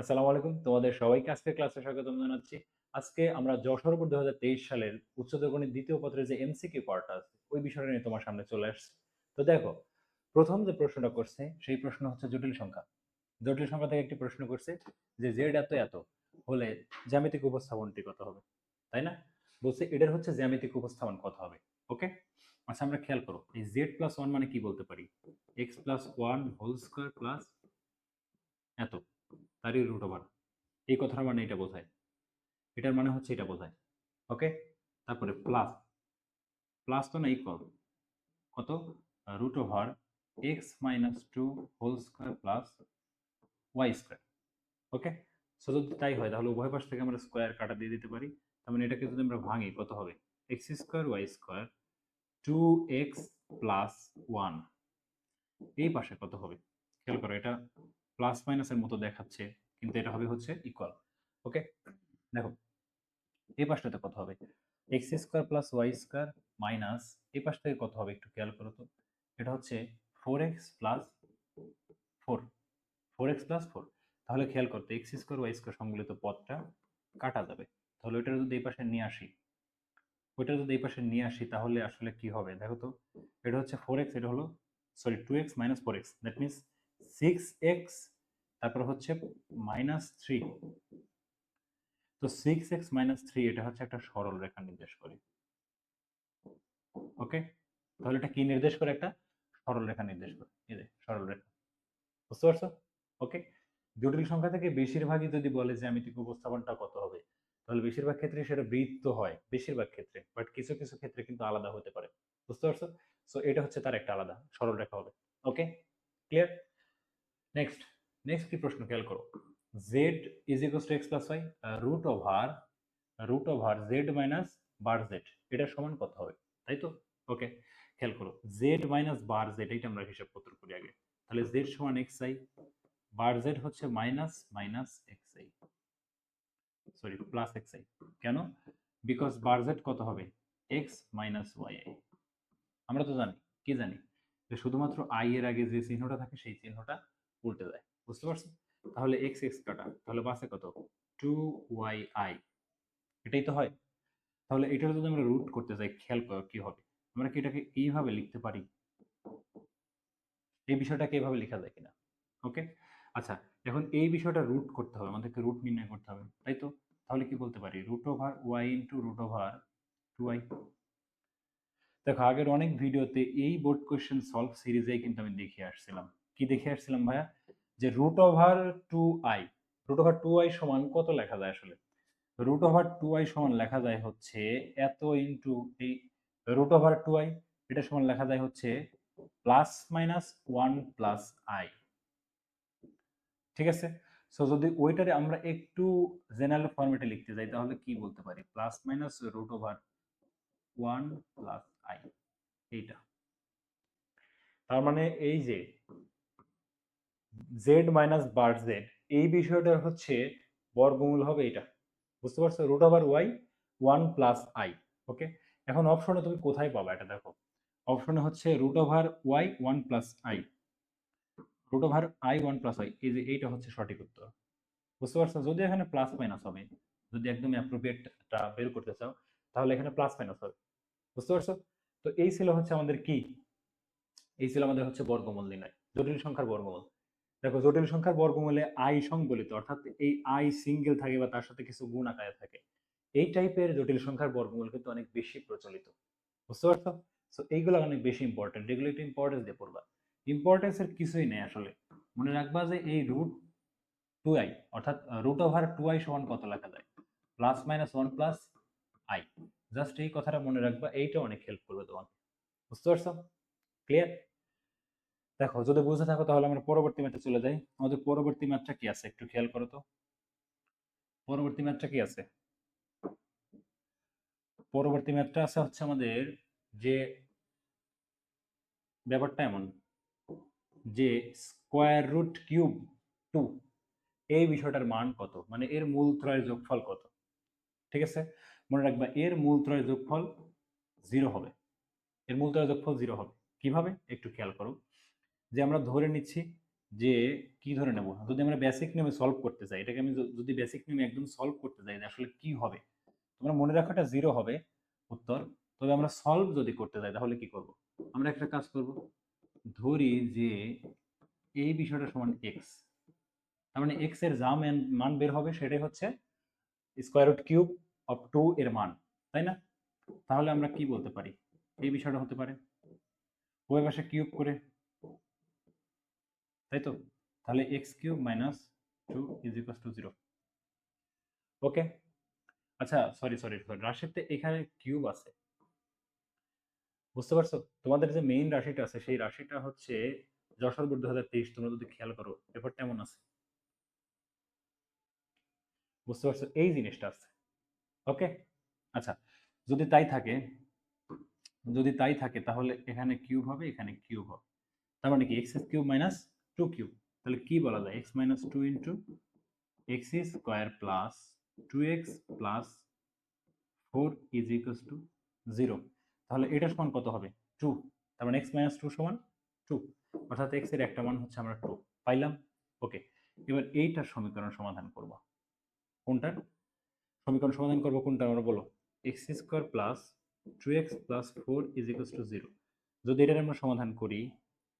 আসসালামু আলাইকুম, তোমাদের সবাইকে আজকের ক্লাসে স্বাগতম জানাচ্ছি। আজকে আমরা যশোর বোর্ড 2023 সালের উচ্চতর গণিত দ্বিতীয় পত্রের যে এমসিকিউ পার্টটা আছে ওই বিষয়টা নিয়ে তোমার সামনে চলে আসছে। তো দেখো, প্রথম যে প্রশ্নটা করছে সেই প্রশ্ন হচ্ছে জটিল সংখ্যা। জটিল সংখ্যা থেকে একটি প্রশ্ন করছে যে জেড এত এত হলে জ্যামিতিক উপস্থাপনটি কত হবে, তাই না? বলছে এটার হচ্ছে জ্যামিতিক উপস্থাপন কত হবে। ওকে, আচ্ছা আমরা খেয়াল করো, এই জেড প্লাস ওয়ান মানে কি বলতে পারি? X plus one whole square plus এত, তারই রুট ওভার। এই কথার মানে এটা বোঝায়, এটার মানে হচ্ছে এটা বোঝায়। ওকে, তারপরে প্লাস, প্লাস তো না ইকুয়াল কত? Root over x minus two whole square plus y square. Okay, so যদি তাই হয় তাহলে উভয় পাশ থেকে আমরা স্কোয়ার কাটা দিয়ে দিতে পারি। তার মানে এটাকে যদি আমরা ভাঙি কত হবে? X square y square two x plus one. এই পাশে কত হবে? খেয়াল করো, এটা প্লাস মাইনাসের মতো দেখাচ্ছে কিন্তু এটা হবে হচ্ছে ইকুয়াল। ওকে, দেখো এই পাশটাতে কত হবে? X square plus y square minus এই পাশ থেকে কত হবে একটু খেয়াল করো তো। এটা হচ্ছে four x plus four, four x plus four. তাহলে খেয়াল করতে এক্স স্কোয়ার ওয়াই স্কোয়ার সংবলিত পদটা কাটা যাবে। তাহলে ওইটা যদি এই পাশে নিয়ে আসি, ওইটা যদি এই পাশে নিয়ে আসি তাহলে আসলে কি হবে দেখো তো। এটা হচ্ছে ফোর এক্স, এটা হলো sorry two x minus four x, that means six x, তারপর হচ্ছে মাইনাস থ্রি। তো সিক্স এক্স মাইনাস থ্রি এটা হচ্ছে একটা সরল রেখা নির্দেশ করে। ওকে, তাহলে এটা কি নির্দেশ করে? একটা সরল রেখা নির্দেশ করে, এই যে সরল রেখা। বুঝতে পারছো? ওকে, জটিল সংখ্যা থেকে বেশিরভাগই যদি বলে জ্যামিতিক উপস্থাপনটা কত হবে, তাহলে বেশিরভাগ ক্ষেত্রে সেটা বৃত্ত হয়, বেশিরভাগ ক্ষেত্রে, বাট কিছু কিছু ক্ষেত্রে কিন্তু আলাদা হতে পারে। বুঝতে পারছো? সো এটা হচ্ছে তার একটা আলাদা সরল রেখা হবে। Okay, clear? নেক্সট, নেক্সট কি প্রশ্ন খেয়াল করো। Z is equals to x plus y root over z minus bar z, এটার সমান কত হবে? তাই তো? ওকে, খেয়াল করো, জেড মাইনাস বার জেড এইটা আমরা হিসাব পত্র করি আগে। তাহলে জেড সমান এক্স আই, বার জেড হচ্ছে minus minus x i, sorry plus x i. কেন? বিকজ বার জেড কত হবে? X minus y i. আমরা তো জানি, কি জানি, যে শুধুমাত্র আই এর আগে যে চিহ্নটা থাকে সেই চিহ্নটা উল্টে যায়। বুঝতে পারছো? তাহলে এক্স এক্স কাটা, তাহলে বাসে কত? টু ওয়াই আই, এটাই তো হয়। তাহলে এটা যদি আমরা রুট করতে যাই, খেয়াল করো কি হবে। আমরা কি এটাকে এইভাবে লিখতে পারি? এই বিষয়টাকে এইভাবে লেখা যায় কিনা? ওকে, আচ্ছা, এখন এই বিষয়টা রুট করতে হবে, আমাদেরকে রুট নির্ণয় করতে হবে, তাই তো? তাহলে কি বলতে পারি? Root over y into root over two y. দেখো আগের অনেক ভিডিওতে এই বোর্ড কোয়েশ্চেন সলভ সিরিজেই কিন্তু আমি দেখিয়ে আসছিলাম। কি দেখিয়ে আসছিলাম ভাইয়া? যে root over two i, root over two i সমান কত লেখা যায় আসলে? রুট ওভার টু আই সমান লেখা যায় হচ্ছে এত ইন্টু এই রুট ওভার টু আই, এটা সমান লেখা যায় হচ্ছে plus minus one plus I. ঠিক আছে, সো যদি ওইটারে আমরা একটু জেনারেল ফরম্যাটে লিখতে যাই তাহলে কি বলতে পারি? Plus minus root over one plus i, এইটা। তার মানে এই যে জেড মাইনাস বার জেড, এই বিষয়টা হচ্ছে বর্গমূল হবে এটা। বুঝতে পারছো? Root over y one plus i. Okay, এখন অপশনে তুমি কোথায় পাবা এটা দেখো। অপশনে হচ্ছে root over y one plus i, root over i one plus i, এই যে এইটা হচ্ছে সঠিক উত্তর। বুঝতে পারছো? যদি এখানে প্লাস মাইনাস হবে, যদি একদম অ্যাপ্রোপ্রিয়েটটা বের করতে চাও তাহলে এখানে প্লাস মাইনাস হবে। বুঝতে পারছো? তো এই ছিল হচ্ছে আমাদের কি, এই ছিল আমাদের হচ্ছে বর্গমূল নির্ণয়, জটিল সংখ্যার বর্গমূল। দেখো জটিল সংখ্যার বর্গমূলে আই সংবলিত, অর্থাৎ এই আই সিঙ্গেল থাকে বা তার সাথে কিছু গুণ আকারে থাকে, এই টাইপের জটিল সংখ্যার বর্গমূল কিন্তু অনেক বেশি প্রচলিত। বুঝতে পারছো? সো এইগুলো অনেক বেশি ইম্পর্টেন্ট, এগুলো একটু ইম্পর্টেন্স দিয়ে পড়বা। ইম্পর্টেন্স এর কিছুই নেই আসলে, মনে রাখবা যে এই রুট টু আই, অর্থাৎ রুট ওভার টু আই সমান কত লেখা যায়? Plus minus one plus I. Just এই কথাটা মনে রাখবা, এইটা অনেক হেল্প করবে তোমাকে। বুঝতে পারছো? ক্লিয়ার? দেখো যদি বুঝে থাকো তাহলে আমরা পরবর্তী ম্যাথে চলে যাই। আমাদের পরবর্তী ম্যাথটা কি আছে একটু খেয়াল করো তো। পরবর্তী ম্যাথটা কি আছে? পরবর্তী ম্যাথটা আছে হচ্ছে আমাদের যে ব্যাপারটা এমন যে স্কোয়ার রুট কিউব টু, এই বিষয়টার মান কত, মানে এর মূলত্রয়ের যোগফল কত। ঠিক আছে, মনে রাখবা এর মূলত্রয়ের যোগফল জিরো হবে, এর মূলত্রয়ের যোগফল জিরো হবে। কিভাবে একটু খেয়াল করো, যে আমরা ধরে নিচ্ছি যে কি ধরে নেব, যদি আমরা বেসিক নিয়মে সলভ করতে চাই, এটাকে আমি যদি বেসিক নিয়মে একদম সলভ করতে চাই আসলে কি হবে, তোমরা মনে রাখো এটা 0 হবে উত্তর। তবে আমরা সলভ যদি করতে চাই তাহলে কি করব, আমরা একটা কাজ করব, ধরি যে এই বিষয়টা সমান এক্স, তার মানে এক্স এর যা মান বের হবে সেটাই হচ্ছে স্কোয়ার রুট কিউব অফ 2 এর মান, তাই না? তাহলে আমরা কি বলতে পারি, এই বিষয়টা হতে পারে উভয় পাশে কিউব করে, তাই তো? তাহলে x cube minus 2 is equal to 0। ওকে, আচ্ছা সরি সরি সরি, রাশিতে এখানে কিউব আছে, বুঝতে পারছো? তোমাদের যে মেইন রাশিটা আছে সেই রাশিটা হচ্ছে যশোর বোর্ড 2023, তোমরা যদি খেয়াল করো ব্যাপারটা এমন আছে, বুঝতে পারছো? এই জিনিসটা আছে। ওকে, আচ্ছা, যদি তাই থাকে, যদি তাই থাকে তাহলে এখানে কিউব হবে, এখানে কিউব হবে, তার মানে কি এক্স কিউব মাইনাস 2 কিউব, তাহলে কি বলা যায়, x minus 2 into x square plus 2x plus 4 is equal to 0। তাহলে এটা সমান কত হবে, 2। তার মানে x মাইনাস 2 সমান 2, অর্থাৎ x এর একটা মান হচ্ছে আমরা 2 পাইলাম। ওকে, এবার এইটার সমীকরণ সমাধান করব, কোনটার সমীকরণ সমাধান করব, কোনটা আমরা বলো, x square plus 2x plus 4 is equal to 0। যদি এটার আমরা সমাধান করি,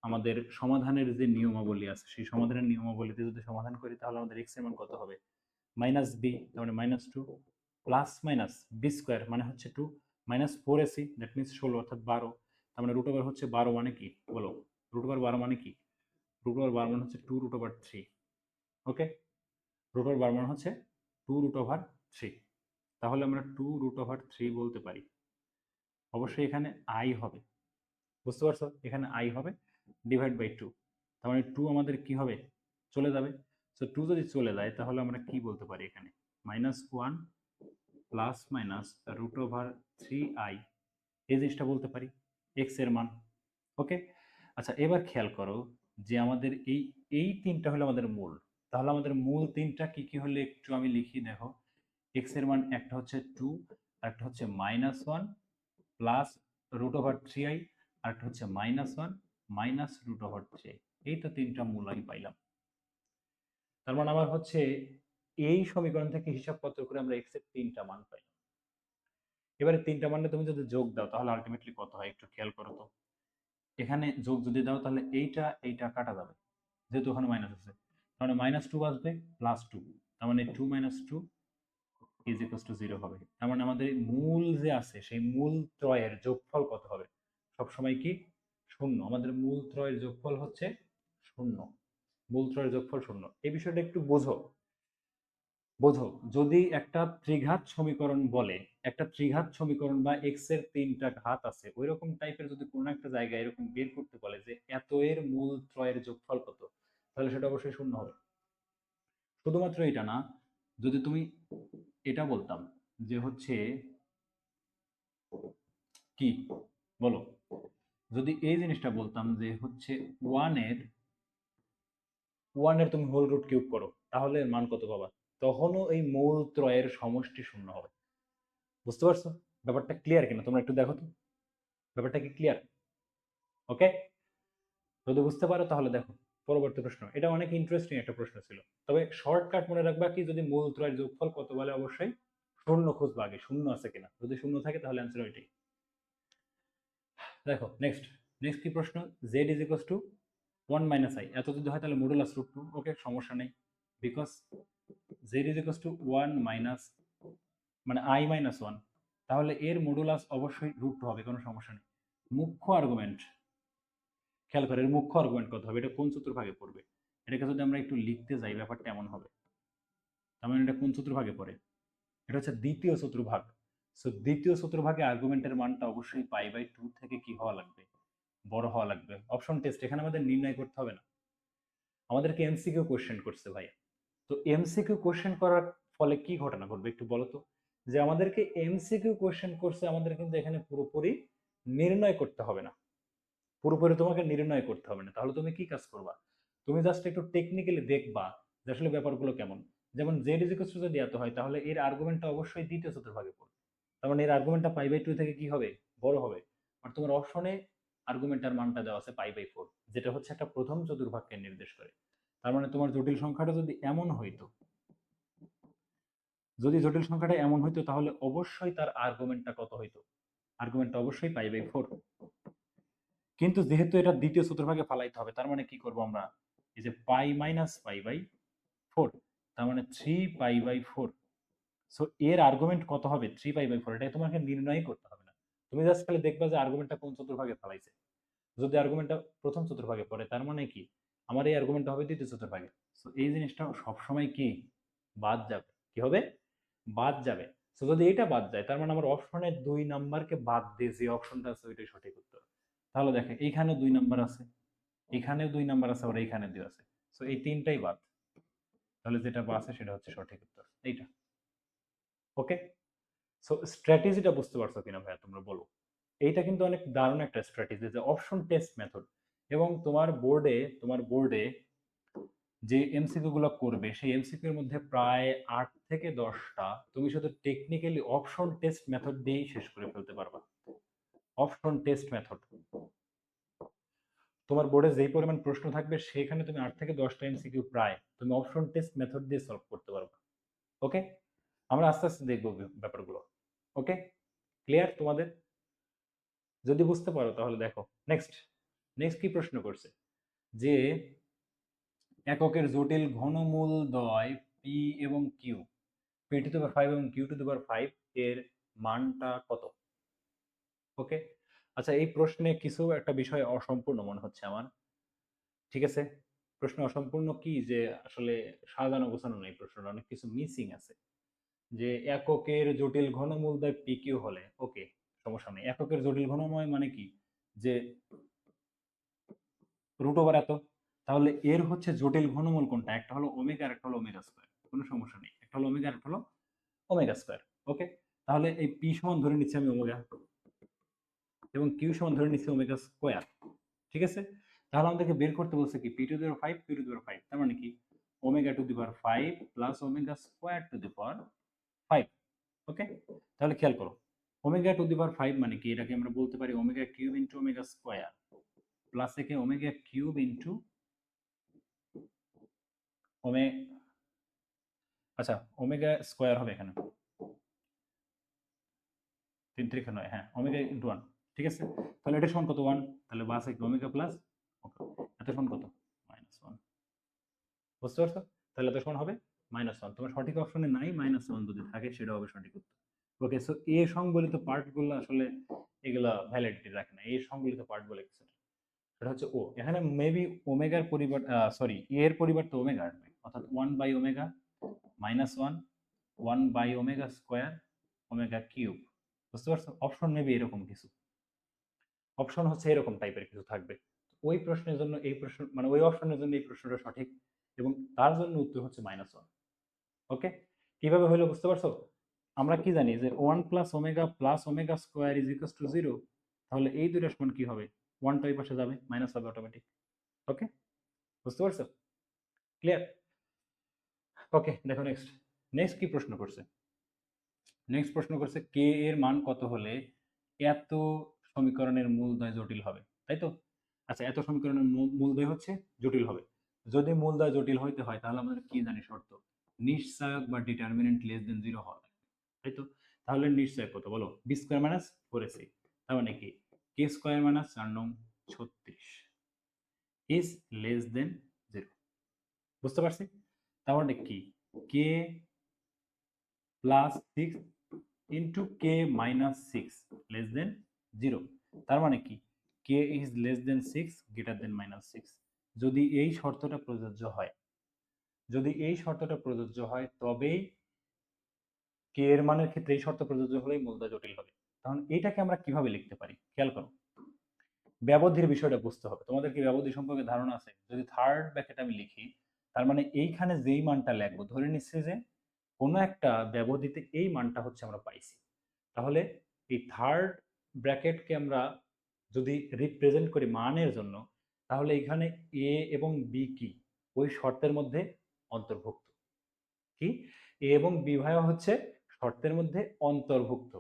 আমাদের সমাধানের যে নিয়মাবলী আছে সেই সমাধানের নিয়মাবলীতে যদি সমাধান করি তাহলে আমাদের x এর মান কত হবে, মাইনাস বি, তার মানে minus 2 plus minus b square মানে হচ্ছে 2 মাইনাস 4ac দ্যাট মিনস 16 অর্থাৎ 12, তার মানে রুট ওভার হচ্ছে 12 মানে কি বলো, রুট ওভার 12 মানে কি, রুট ওভার 12 মানে হচ্ছে 2 রুট ওভার 3। ওকে, রুট ওভার 12 মানে হচ্ছে 2 রুট ওভার 3, তাহলে আমরা 2 রুট ওভার 3 বলতে পারি। অবশ্যই এখানে আই হবে, বুঝতে পারছো? এখানে আই হবে ডিভাইড বাই 2, তার মানে 2 আমাদের কি হবে, চলে যাবে। সো 2 যদি চলে যায় তাহলে আমরা কি বলতে পারি, এখানে minus 1 plus minus root over 3i, এই জিনিসটা বলতে পারি এক্স এর মান। ওকে, আচ্ছা এবার খেয়াল করো যে আমাদের এই এই তিনটা হলো আমাদের মূল, তাহলে আমাদের মূল তিনটা কি কি হলে একটু আমি লিখি, দেখো এক্স এর মান একটা হচ্ছে 2, আর একটা হচ্ছে minus 1 plus root over 3i, আর একটা হচ্ছে minus 1 minus root over 3i, এই তো তিনটা মূল আমি পাইলাম। তার মানে আমার হচ্ছে এই সমীকরণ থেকে হিসাবপত্র করে আমরা এক্স এর তিনটা মান পাই। এবারে তিনটা মানে তুমি যদি যোগ দাও তাহলে আলটিমেটলি কত হয় একটু খেয়াল করো তো, এখানে যোগ যদি দাও তাহলে এইটা এইটা কাটা যাবে, যেহেতু ওখানে মাইনাস আছে, তাহলে মাইনাস 2 আসবে প্লাস 2, তার মানে 2 মাইনাস 2 ইজ ইকুয়াল টু 0 হবে। তার মানে আমাদের মূল যে আছে সেই মূল ত্রয়ের যোগফল কত হবে, সবসময় কি শূন্য, আমাদের মূল ত্রয়ের যোগফল হচ্ছে শূন্য, মূল ত্রয়ের যোগফল শূন্য। এই বিষয়টা একটু বোঝো, বোঝো, যদি একটা ত্রিঘাত সমীকরণ বলে, একটা ত্রিঘাত সমীকরণ বা এক্স এর তিনটা ঘাত আছে ওই রকম টাইপের যদি কোনো একটা জায়গায় এরকম বের করতে বলে যে এত এর মূল ত্রয়ের যোগফল কত, তাহলে সেটা অবশ্যই শূন্য হবে। শুধুমাত্র এটা না, যদি তুমি এটা বলতাম যে হচ্ছে কি বলো, যদি এই জিনিসটা বলতাম যে হচ্ছে ওয়ান এর তুমি হোল রুট কিউব করো তাহলে এর মান কত পাবা, তখনও এই মূল ত্রয়ের সমষ্টি শূন্য হবে। বুঝতে পারছো ব্যাপারটা ক্লিয়ার কিনা, তোমরা একটু দেখো তো ব্যাপারটা কি ক্লিয়ার? ওকে, যদি বুঝতে পারো তাহলে দেখো পরবর্তী প্রশ্ন, এটা অনেক ইন্টারেস্টিং একটা প্রশ্ন ছিল, তবে শর্টকাট মনে রাখবা কি, যদি মূল ত্রয়ের যোগফল কত বলে অবশ্যই শূন্য খুঁজবা আগে, শূন্য আছে কিনা, যদি শূন্য থাকে তাহলে অ্যান্সার ওইটাই। দেখো নেক্সট, নেক্সট কি প্রশ্ন, Z is equal to 1 minus I, এত যদি হয় তাহলে মডুলাস রুট 2, ওকে সমস্যা নেই, because Z is equal to 1 minus মানে আই মাইনাস 1, তাহলে এর মডুলাস অবশ্যই রুট 2 হবে, কোনো সমস্যা নেই। মুখ্য আর্গুমেন্ট, খেয়াল করে এর মুখ্য আর্গুমেন্ট কত হবে, এটা কোন চতুর্ভাগে পড়বে, এটাকে যদি আমরা একটু লিখতে যাই ব্যাপারটা এমন হবে, তার মানে এটা কোন চতুর্ভাগে পড়ে, এটা হচ্ছে দ্বিতীয় চতুর্ভাগ। সো দ্বিতীয় চতুর্ভাগে আর্গুমেন্টের মানটা অবশ্যই পাই বাই 2 থেকে কি হওয়া লাগবে, বড় হওয়া লাগবে। অপশন টেস্ট এখানে আমাদের নির্ণয় করতে হবে না, আমাদেরকে এমসিকিউ কোশ্চেন করছে ভাই। তো এমসিকিউ কোশ্চেন করার ফলে কি ঘটনা ঘটবে একটু বলো তো, যে আমাদেরকে এমসিকিউ কোশ্চেন করছে, আমাদের কিন্তু এখানে পুরোপুরি নির্ণয় করতে হবে না, পুরোপুরি তোমাকে নির্ণয় করতে হবে না, তাহলে তুমি কি কাজ করবা, তুমি জাস্ট একটু টেকনিক্যালি দেখবা যে আসলে ব্যাপারগুলো কেমন। যেমন জেড ইজ ইকুয়াল টু যদি এত হয় তাহলে এর আর্গুমেন্টটা অবশ্যই দ্বিতীয় চতুর্ভাগে পড়বে, তার মানে এর আর্গুমেন্টটা পাই বাই 2 থেকে কি হবে, বড় হবে। আর তোমার অপশনে আর্গুমেন্টার মানটা দেওয়া আছে π/4, যেটা হচ্ছে একটা প্রথম চতুর্ভাগকে নির্দেশ করে। তার মানে তোমার জটিল সংখ্যাটা যদি এমন হইতো, তাহলে অবশ্যই তার আর্গুমেন্টটা কত হইতো? আর্গুমেন্টটা অবশ্যই π/4। কিন্তু যেহেতু এটা দ্বিতীয় চতুর্ভাগে ফালাইতে হবে, তার মানে কি করব আমরা? এই যে π - π/4, তার মানে 3π/4। সো এর আর্গুমেন্ট কত হবে? 3π/4। এটা তোমাকে নির্ণয় করতে হবে না, তুমি জাস্ট খালি দেখবা যে আর্গুমেন্টটা কোন চতুর্ভাগে ফালাইছে। যদি আর্গুমেন্টটা প্রথম চতুর্ভাগে পড়ে, তার মানে কি আমার এই আর্গুমেন্টটা হবে দ্বিতীয় চতুর্ভাগে। সো এই জিনিসটা সবসময় কি বাদ যাবে? কি হবে? বাদ যাবে। সো যদি এটা বাদ যায়, তার মানে আমার অপশনের 2 নাম্বারকে বাদ দিয়ে যে অপশনটা আছে ওইটাই সঠিক উত্তর। তাহলে দেখে এইখানে 2 নাম্বার আছে, এখানেও 2 নাম্বার আছে, আবার এইখানে 2 আছে। সো এই তিনটাই বাদ। তাহলে যেটা বাঁচে সেটা হচ্ছে সঠিক উত্তর, এইটা। ওকে, সো স্ট্র্যাটেজিটা বুঝতে পারছো কিনা ভাইয়া তোমরা বলো? এইটা কিন্তু অনেক দারুণ একটা স্ট্র্যাটেজি, যে অপশন টেস্ট মেথড। এবং তোমার বোর্ডে যে এমসিকিউ গুলো করবে, সেই এমসিকিউ এর মধ্যে প্রায় 8 থেকে 10টা তুমি শুধু টেকনিক্যালি অপশন টেস্ট মেথড দিয়েই শেষ করে ফেলতে পারবা। অপশন টেস্ট মেথড, তোমার বোর্ডে যেই পরিমাণ প্রশ্ন থাকবে সেখানে তুমি 8 থেকে 10টা এমসিকিউ প্রায় তুমি অপশন টেস্ট মেথড দিয়ে সলভ করতে পারবা। ওকে, আমরা আস্তে আস্তে দেখবো ব্যাপারগুলো। ওকে, ক্লিয়ার তোমাদের? যদি বুঝতে পারো তাহলে দেখো নেক্সট। নেক্সট কি প্রশ্ন করছে? যে এককের জটিল ঘনমূলদ্বয় পি এবং কিউ, p⁵ এবং q⁵ এর মানটা কত? ওকে, আচ্ছা এই প্রশ্নে কিছু একটা বিষয় অসম্পূর্ণ মনে হচ্ছে আমার। ঠিক আছে, প্রশ্ন অসম্পূর্ণ কি, যে আসলে সাজানো গোছানো নেই, প্রশ্নটা অনেক কিছু মিসিং আছে। যে এককের জটিল ঘনমূলদ্বয় পি কিউ হলে, ওকে সমস্যা নেই। এককের জটিল ঘনময় মানে কি? যে √/, এত। তাহলে এর হচ্ছে জটিল ঘনমূল কোনটা? একটা হলো ওমেগা আর একটা হলো ওমেগা স্কয়ার। কোনো সমস্যা নেই, একটা হলো ওমেগা আর একটা হলো ওমেগা স্কয়ার। ওকে, তাহলে এই পি সমান ধরে নিচ্ছি আমি ওমেগা, এবং কিউ সমান ধরে নিচ্ছি ওমেগা স্কয়ার। ঠিক আছে, তাহলে আমাদেরকে বের করতে বলছে কি p⁵ q⁵, তার মানে কি ω⁵ plus omega square to the power 5। Okay, তাহলে খেয়াল করো ω⁵ মানে কি? এটাকে আমরা বলতে পারি omega cube into omega square plus একে ওমেগা কিউব ইন্টু আচ্ছা ওমেগা স্কয়ার হবে এখানে 3 3 9, হ্যাঁ ওমেগা ইন্টু 1। ঠিক আছে, তাহলে এটা সমান কত? 1। তাহলে বাস এক ওমেগা প্লাস এত সমান কত? -1। বুঝতে পারছো? তাহলে এত সমান হবে -1। তোমার সঠিক অপশনে নাই, -1 যদি থাকে সেটা হবে সঠিক উত্তর। ওকে, সো এ সংবলিত পার্টগুলো আসলে এগুলা ভ্যালিডিটি রাখে না। এই সংবলিত পার্ট বলে কিছু না। এটা হচ্ছে ও, এখানে মেবি ওমেগার পরিবর্তে সরি এর পরিবর্তে ওমেগা আসবে, অর্থাৎ 1/ওমেগা -1 1/ওমেগা স্কয়ার ওমেগা কিউব। বুঝতে পারছো? অপশন মেবি এরকম কিছু, অপশন হচ্ছে এরকম টাইপের কিছু থাকবে। ওই প্রশ্নের জন্য এই প্রশ্ন, মানে ওই অপশনের জন্য এই প্রশ্নটা সঠিক, এবং তার জন্য উত্তর হচ্ছে -1। ওকে, কিভাবে হলো বুঝতে পারছো? আমরা কি জানি যে 1 plus omega square is equals two 0। তাহলে এই দুইটা সমান কি হবে? 1টা ওই পাশে যাবে, মাইনাস হবে অটোমেটিক। ওকে, বুঝতে পারছো? ক্লিয়ার? ওকে, দেখো নেক্সট। নেক্সট কি প্রশ্ন করছে? নেক্সট প্রশ্ন করছে কে এর মান কত হলে এত সমীকরণের মূলদ্বয় জটিল হবে, তাই তো? আচ্ছা, এত সমীকরণের মূলদ্বয় হচ্ছে জটিল হবে। যদি মূলদ্বয় জটিল হইতে হয় তাহলে আমাদের কি জানি শর্ত? নিশ্চয়ক বা ডিটারমিনেন্ট লেস দেন 0 হওয়া লাগবে, তাই তো? তাহলে নিশ্চয়ক কত বলো? b² - 4ac, তার মানে কি k² - 4 নং 36 ইজ লেস দেন 0। বুঝতে পারছি? তার মানে কি k plus 6 into k minus 6 less than 0। তার মানে কি k is less than 6 greater than -6। যদি এই শর্তটা প্রযোজ্য হয়, তবেই কে এর মানের ক্ষেত্রে এই শর্ত প্রযোজ্য হলেই মূলদ্বয় জটিল হবে। তখন এটাকে আমরা কিভাবে লিখতে পারি? খেয়াল করো, ব্যবধির বিষয়টা বুঝতে হবে। তোমাদের কি ব্যবধি সম্পর্কে ধারণা আছে? যদি থার্ড ব্র্যাকেট আমি লিখি, তার মানে এইখানে যেই মানটা লিখবো, ধরে নিচ্ছে যে কোনো একটা ব্যবধিতে এই মানটা হচ্ছে আমরা পাইছি। তাহলে এই থার্ড ব্র্যাকেটকে আমরা যদি রিপ্রেজেন্ট করি মানের জন্য, তাহলে এখানে এ এবং বি কি ওই শর্তের মধ্যে অন্তর্ভুক্ত। কি? এ এবং বি ভাইয়া হচ্ছে শর্তের মধ্যে অন্তর্ভুক্ত।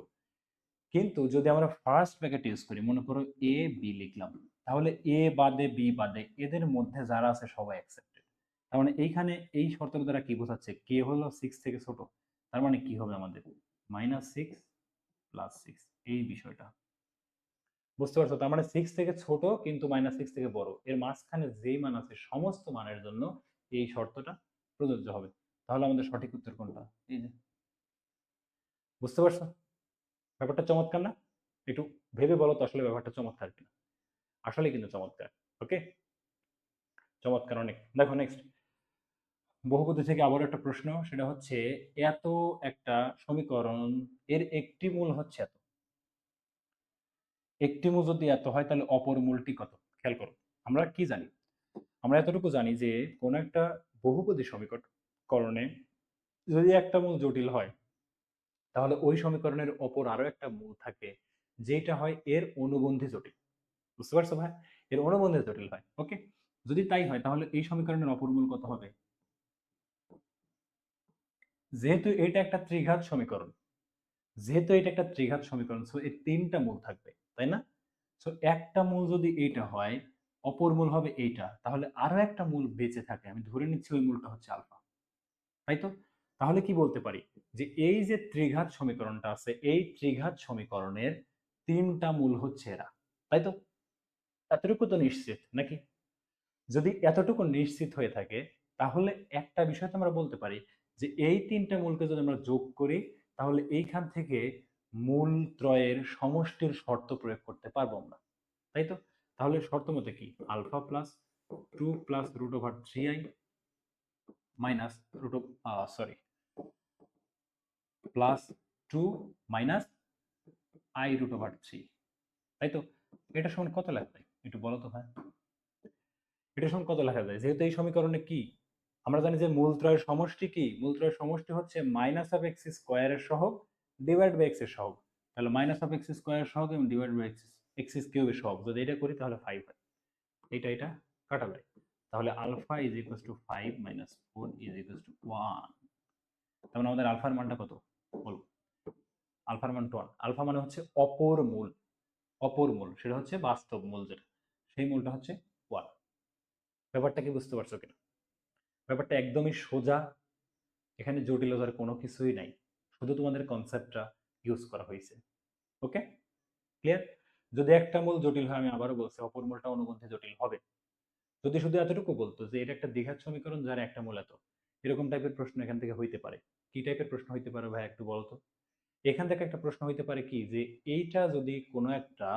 কিন্তু যদি আমরা ফার্স্ট ব্র্যাকেট ইউজ করি, মনে করো এ বি লিখলাম, তাহলে এ বাদে বি বাদে এদের মধ্যে যারা আছে সবাই অ্যাকসেপ্টেড। তার মানে এইখানে এই শর্তের দ্বারা কি বোঝাচ্ছে, কে হলো 6 থেকে ছোট, তার মানে কি হবে আমাদের -6 + 6, এই বিষয়টা বুঝতে পারছো? তার মানে 6 থেকে ছোট কিন্তু -6 থেকে বড়, এর মাঝখানে যেই মান আছে সমস্ত মানের জন্য এই শর্তটা প্রযোজ্য হবে। তাহলে আমাদের সঠিক উত্তর কোনটা? এই যে, বুঝতে পারছো ব্যাপারটা চমৎকার না? একটু ভেবে বলো তো আসলে ব্যাপারটা চমৎকার কিনা। আসলে কিন্তু চমৎকার। ওকে, চমৎকার অনেক। দেখো নেক্সট, বহুপদী থেকে আবার একটা প্রশ্ন, সেটা হচ্ছে এত একটা সমীকরণ, এর একটি মূল হচ্ছে এত, একটি মূল যদি এত হয় তাহলে অপর মূলটি কত? খেয়াল করো, আমরা কি জানি, আমরা এতটুকু জানি যে কোন একটা বহুপদী সমীকরণে যদি একটা মূল জটিল হয় তাহলে ওই সমীকরণের অপর আরো একটা মূল থাকে যেটা হয় এর অনুবন্ধী জটিল। বুঝতে পারছো ভাই? এর অনুবন্ধী জটিল হয়। ওকে, যদি তাই হয় তাহলে এই সমীকরণের অপর মূল কত হবে? যেহেতু এটা একটা ত্রিঘাত সমীকরণ, যেহেতু এটা একটা ত্রিঘাত সমীকরণ, সো এর তিনটা মূল থাকবে, তাই না? সো একটা মূল যদি এইটা হয়, অপর মূল হবে এইটা, তাহলে আরো একটা মূল বেঁচে থাকে, আমি ধরে নিচ্ছি ওই মূলটা হচ্ছে আলফা, তাই তো? তাহলে কি বলতে পারি যে এই যে ত্রিঘাত সমীকরণটা আছে, এই ত্রিঘাত সমীকরণের তিনটা মূল হচ্ছে এরা, তাই তো? এতটুকু তো নিশ্চিত নাকি? যদি এতটুকু নিশ্চিত হয়ে থাকে তাহলে একটা বিষয় তো আমরা বলতে পারি যে এই তিনটা মূলকে যদি আমরা যোগ করি তাহলে এইখান থেকে মূল ত্রয়ের সমষ্টির শর্ত প্রয়োগ করতে পারবো আমরা, তাই তো? তাহলে শর্ত মতে কি, alpha plus 2 plus √3i minus root sorry plus 2 minus i√3, তাই তো? এটা সমান কত লেখা যায় একটু বলো তো ভাই? এটা সমান কত লেখা যায়, যেহেতু এই সমীকরণে কি আমরা জানি যে মূলত্রয়ের সমষ্টি কি, মূলত্রয়ের সমষ্টি হচ্ছে মাইনাস অফ এক্স স্কোয়ারের সহগ ডিভাইড বাই এক্স এর সহগ, তাহলে মাইনাস অফ এক্স স্কোয়ারের সহগ এবং ডিভাইড বাই এক্স কিউবের সহগ, যদি এটা করি তাহলে 5 হয়, এটা কাটা যায়, তাহলে alpha is equals to 5 minus 4 is equals to 1। তার মানে আমাদের আলফার মানটা কত বলো? আলফার মান 1। আলফা মানে হচ্ছে অপর মূল, অপর মূল সেটা হচ্ছে বাস্তব মূল যেটা, সেই মূলটা হচ্ছে 1। ব্যাপারটা কি বুঝতে পারছো কিনা? ব্যাপারটা একদমই সোজা, এখানে জটিলতার কোনো কিছুই নাই, শুধু তোমাদের কনসেপ্টটা ইউজ করা হয়েছে। ওকে, ক্লিয়ার? যদি একটা মূল জটিল হয়, আমি আবারও বলছি অপর মূলটা অনুবন্ধী জটিল হবে। যদি শুধু এতটুকু বলতো যে এটা একটা দ্বিঘাত সমীকরণ যার একটা মূল এত, এরকম টাইপের প্রশ্ন এখান থেকে হইতে পারে। কি টাইপের প্রশ্ন হইতে পারে ভাই একটু বলতো? এখান থেকে একটা প্রশ্ন হইতে পারে কি, যে এইটা যদি কোনো একটা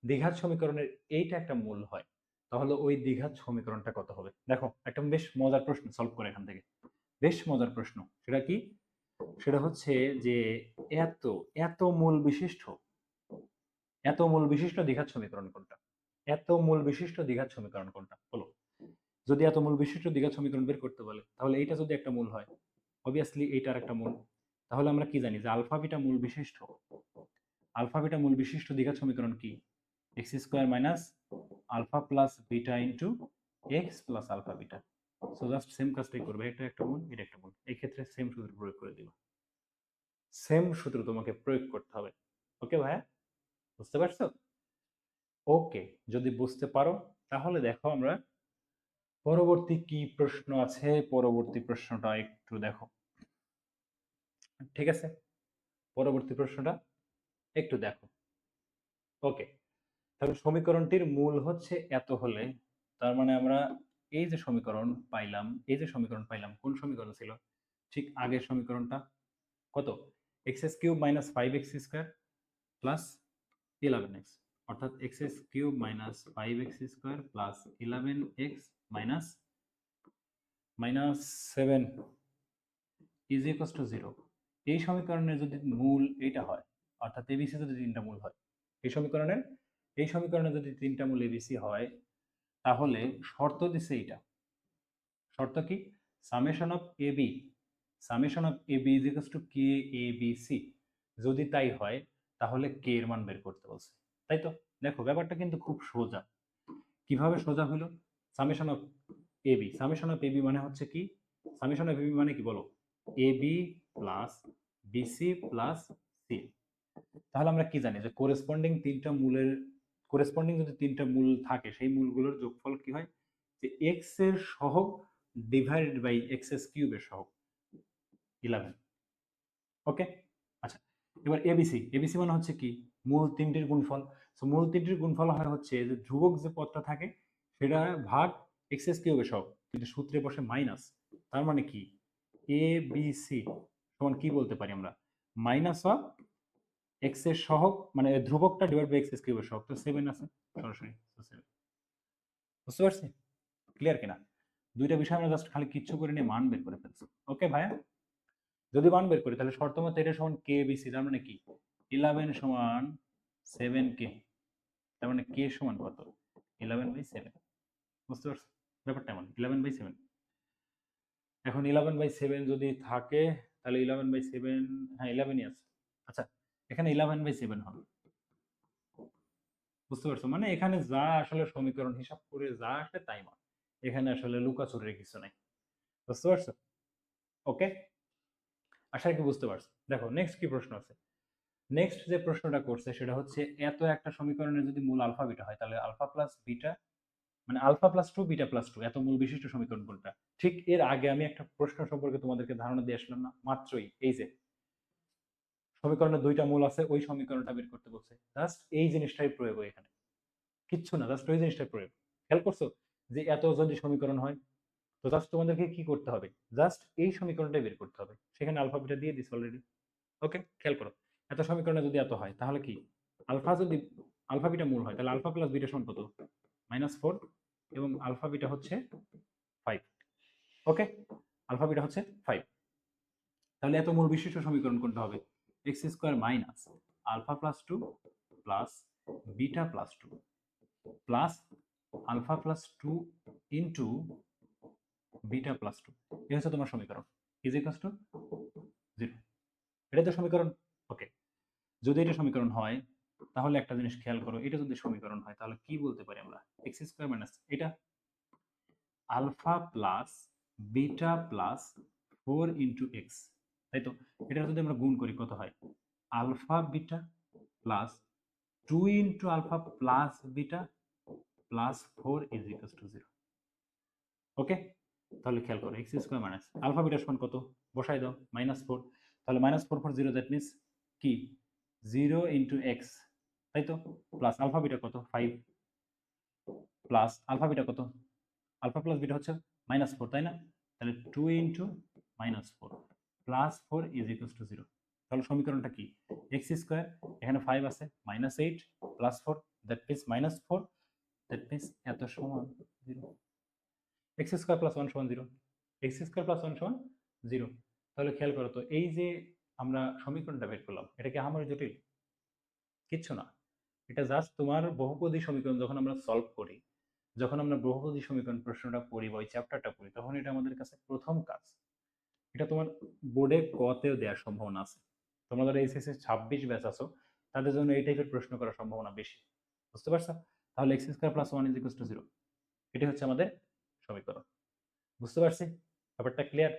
দ্বিঘাত সমীকরণের এইটা একটা মূল হয় তাহলে ওই দ্বিঘাত সমীকরণটা কত হবে? দেখো একটা বেশ মজার প্রশ্ন সলভ করে এখান থেকে, বেশ মজার প্রশ্ন। সেটা কি? সেটা হচ্ছে যে এত এত মূল বিশিষ্ট, এত মূল বিশিষ্ট দ্বিঘাত সমীকরণ কোনটা? এত মূল বিশিষ্ট দ্বিঘাত সমীকরণ কোনটা বলো? যদি এত মূল বিশিষ্ট দ্বিঘাত সমীকরণ বের করতে বলে তাহলে এইটা যদি একটা মূল হয়, অবভিয়াসলি এইটার একটা মূল, তাহলে আমরা কি জানি যে আলফা বিটা মূল বিশিষ্ট, আলফা বিটা মূল বিশিষ্ট দ্বিঘাত সমীকরণ কি? X square minus alpha plus beta into x plus alpha beta. So just same কাজটাই করবে, এটা একটা মূল এটা একটা মূল, এই ক্ষেত্রে সেম সূত্র প্রয়োগ করে দিবা, সেম সূত্র তোমাকে প্রয়োগ করতে হবে। ওকে ভাইয়া, বুঝতে পারছো? ওকে, যদি বুঝতে পারো তাহলে দেখো আমরা পরবর্তী কি প্রশ্ন আছে, পরবর্তী প্রশ্নটা একটু দেখো, ঠিক আছে? পরবর্তী প্রশ্নটা একটু দেখো। ওকে, তাহলে সমীকরণটির মূল হচ্ছে এত হলে, তার মানে আমরা এই যে সমীকরণ পাইলাম, এই যে সমীকরণ পাইলাম, কোন সমীকরণ ছিল? ঠিক আগের সমীকরণটা, কত? X cube minus 5x² plus 11x, অর্থাৎ x cube minus 5x² plus 11x minus minus 7 is equals two 0। এই সমীকরণের যদি মূল এইটা হয়, অর্থাৎ এবিসি যদি তিনটা মূল হয়, এই সমীকরণের, এই সমীকরণে যদি তিনটা মূল এবিসি হয় তাহলে শর্ত দিছে এইটা, শর্ত কি? Summation of a b, summation of a b is equals to k a b c, যদি তাই হয় তাহলে কে এর মান বের করতে বলছে, তাই তো? দেখো ব্যাপারটা কিন্তু খুব সোজা। কিভাবে সোজা হলো? Summation of a b, summation of a b মানে হচ্ছে কি, সামেশন অফ এ বি মানে কি বলো? A b plus b c plus c, তাহলে আমরা কি জানি যে করেসপন্ডিং যদি তিনটা মূল থাকে সেই মূলগুলোর যোগফল কি হয়, যে এক্স এর সহগ ডিভাইডেড বাই এক্স এস কিউবের সহগ 11। ওকে, আচ্ছা, এবার এবিসি। এবিসি মানে হচ্ছে কি, মূল তিনটির গুণফল। সো মূল তিনটির গুণফল হয় হচ্ছে যে ধ্রুবক যে পদটা থাকে সেটা ভাগ এক্স এস কিউবের সহগ, কিন্তু সূত্রে বসে মাইনাস। তার মানে কি, এ বি সি সমান কি বলতে পারি আমরা, মাইনাস অফ এক্স এর সহগ মানে ধ্রুবকটা ডিভাইড বাই এক্স এস কিউবের সহগ, তো 7 আছে সরাসরি। তো 7, বুঝতে পারছি? ক্লিয়ার কিনা? দুইটা বিষয় আমরা জাস্ট খালি কিচ্ছু করে নিয়ে মান বের করে ফেলছি। ওকে ভাইয়া, যদি মান বের করি তাহলে শর্ত মতো এটা সমান কে বিসি, তার মানে কি 11 সমান 7 কে, তার মানে কে সমান কত, 11/7। বুঝতে পারছো ব্যাপারটা? এমন 11/7। এখন 11/7 যদি থাকে তাহলে 11/7, হ্যাঁ 11ই আছে। আচ্ছা, এখানে 11/7 হবে। বুঝতে পারছো? মানে এখানে যা আসলে সমীকরণ হিসাব করে যা আসে তাই মান, এখানে আসলে লুকাচুরির কিছু নাই। বুঝতে পারছো? ওকে, আশা কি বুঝতে পারছো? দেখো নেক্সট কি প্রশ্ন আছে। নেক্সট যে প্রশ্নটা করছে সেটা হচ্ছে, এত একটা সমীকরণের যদি মূল আলফা বিটা হয় তাহলে আলফা প্লাস বিটা মানে alpha plus two beta plus two এত মূল বিশিষ্ট সমীকরণ কোনটা? ঠিক এর আগে আমি একটা প্রশ্ন সম্পর্কে তোমাদেরকে ধারণা দিয়ে আসলাম না মাত্রই, এই যে সমীকরণের দুইটা মূল আছে ওই সমীকরণটা বের করতে বলছে, জাস্ট এই জিনিসটাই প্রয়োগ এখানে, কিচ্ছু না, জাস্ট ওই জিনিসটাই প্রয়োগ। খেয়াল করছো যে এত যদি সমীকরণ হয়, তো জাস্ট তোমাদেরকে কি করতে হবে, জাস্ট এই সমীকরণটাই বের করতে হবে, সেখানে আলফা বিটা দিয়ে দিস অলরেডি। ওকে, খেয়াল করো, এত সমীকরণে যদি এত হয় তাহলে কি, আলফা যদি আলফা বিটা মূল হয় তাহলে আলফা প্লাস বিটা সমান কত, -4, এবং আলফা বিটা হচ্ছে 5। ওকে, আলফা বিটা হচ্ছে 5। তাহলে এত মূল বিশিষ্ট সমীকরণ কোনটা হবে, x square minus alpha plus two plus beta plus two plus alpha plus two into beta plus two, এই হচ্ছে তোমার সমীকরণ, ইজ ইকুয়ালস টু 0। এটা তো সমীকরণ। ওকে, যদি এটা সমীকরণ হয় তাহলে একটা জিনিস খেয়াল করো, এটা যদি সমীকরণ হয় তাহলে কি বলতে পারি আমরা, এক্স স্কোয়ার মাইনাস এটা alpha plus beta plus 4 × x, তাই তো? এটা যদি আমরা গুণ করি কত হয়, alpha beta plus 2 × alpha plus beta plus 4 = 0। Okay, তাহলে খেয়াল করো x square minus alpha beta সমান কত, বসাই দাও -4, তাহলে -4 4 0, দ্যাট মিনস কি 0 × x, তাই তো, প্লাস আলফা বিটা কত 5, প্লাস আলফা বিটা কত, আলফা প্লাস বিটা হচ্ছে -4, তাই না? তাহলে 2 × -4 + 4 = 0। তাহলে সমীকরণটা কি, এক্স স্কোয়ার, এখানে 5 আছে, -8 plus 4, that means -4, that means এত সমান 0। এক্স স্কোয়ার প্লাস 1 সমান 0, এক্স স্কোয়ার প্লাস 1 সমান 0। তাহলে খেয়াল করো তো, এই যে আমরা সমীকরণটা বের করলাম এটা কি আহামরি জটিল? কিচ্ছু না, এটা জাস্ট তোমার বহুপদী সমীকরণ যখন আমরা সলভ করি, যখন আমরা বহুপদী সমীকরণ প্রশ্নটা পড়ি বা ওই চ্যাপ্টারটা পড়ি, তখন এটা আমাদের কাছে প্রথম কাজ। এটা তোমার বোর্ডে কতেও দেওয়ার সম্ভাবনা আছে, তোমরা যারা এইচএসসি 26 ব্যাচ আছো তাদের জন্য এই টাইপের প্রশ্ন করার সম্ভাবনা বেশি। বুঝতে পারছো? তাহলে এক্স স্কোয়ার প্লাস 1 = 0, এটি হচ্ছে আমাদের সমীকরণ। বুঝতে পারছি ব্যাপারটা? ক্লিয়ার?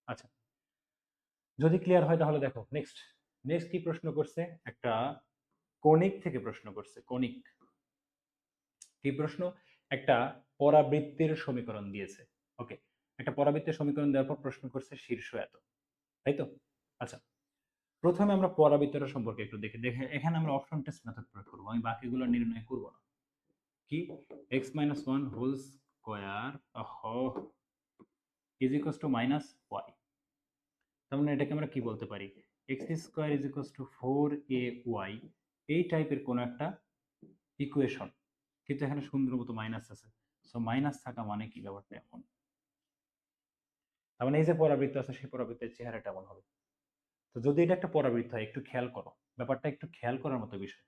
আচ্ছা, যদি ক্লিয়ার হয় তাহলে দেখো নেক্সট নেক্সট কি প্রশ্ন করছে, একটা কণিক থেকে প্রশ্ন করছে। কণিক কি প্রশ্ন, একটা পরাবৃত্তের সমীকরণ দিয়েছে। ওকে, একটা পরাবৃত্তের সমীকরণ দেওয়ার পর প্রশ্ন করছে শীর্ষ এত, তাই তো? আচ্ছা, প্রথমে আমরা পরাবৃত্তটা সম্পর্কে একটু দেখে দেখে এখানে আমরা অপশন টেস্ট মেথড প্রয়োগ করবো, আমি বাকিগুলো নির্ণয় করব না। কি, x - 1 whole square is equals to -y, তার মানে এটাকে আমরা কি বলতে পারি, x square is equals to 4ay, এই টাইপের কোন একটা ইকুয়েশন, কিন্তু এখানে সুন্দর মতো মাইনাস আছে। সো মাইনাস থাকা মানে কি, ব্যাপারটা এমন, তার মানে এই যে পরাবৃত্ত আছে সেই পরাবৃত্তের চেহারাটা এমন হবে। তো যদি এটা একটা পরাবৃত্ত হয়, একটু খেয়াল করো, ব্যাপারটা একটু খেয়াল করার মতো বিষয়।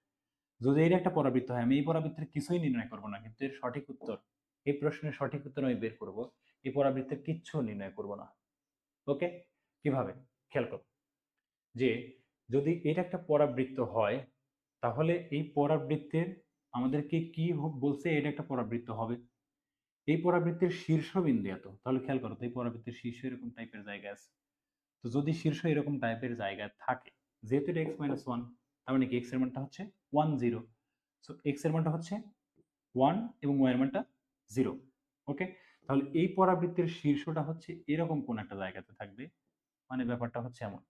যদি এটা একটা পরাবৃত্ত হয়, আমি এই পরাবৃত্তের কিছুই নির্ণয় করব না, কিন্তু এর সঠিক উত্তর, এই প্রশ্নের সঠিক উত্তর আমি বের করব, এই পরাবৃত্তের কিচ্ছু নির্ণয় করব না। ওকে, কিভাবে, খেয়াল করো, যে যদি এটা একটা পরাবৃত্ত হয় তাহলে এই পরাবৃত্তের আমাদেরকে কি বলছে, এটা একটা পরাবৃত্ত হবে, এই পরাবৃত্তের শীর্ষবিন্দু এত, তাহলে খেয়াল করো তো এই পরাবৃত্তের শীর্ষ এরকম টাইপের জায়গা আছে। তো যদি শীর্ষ এরকম টাইপের জায়গায় থাকে যেহেতু এটা এক্স মাইনাস ওয়ান, তার মানে কি এক্স এর মানটা হচ্ছে 1 0। সো এক্স এর মানটা হচ্ছে 1 এবং ওয়াই এর মানটা 0। ওকে, তাহলে এই পরাবৃত্তির শীর্ষটা হচ্ছে এরকম কোন একটা জায়গাতে থাকবে, মানে ব্যাপারটা হচ্ছে এমন,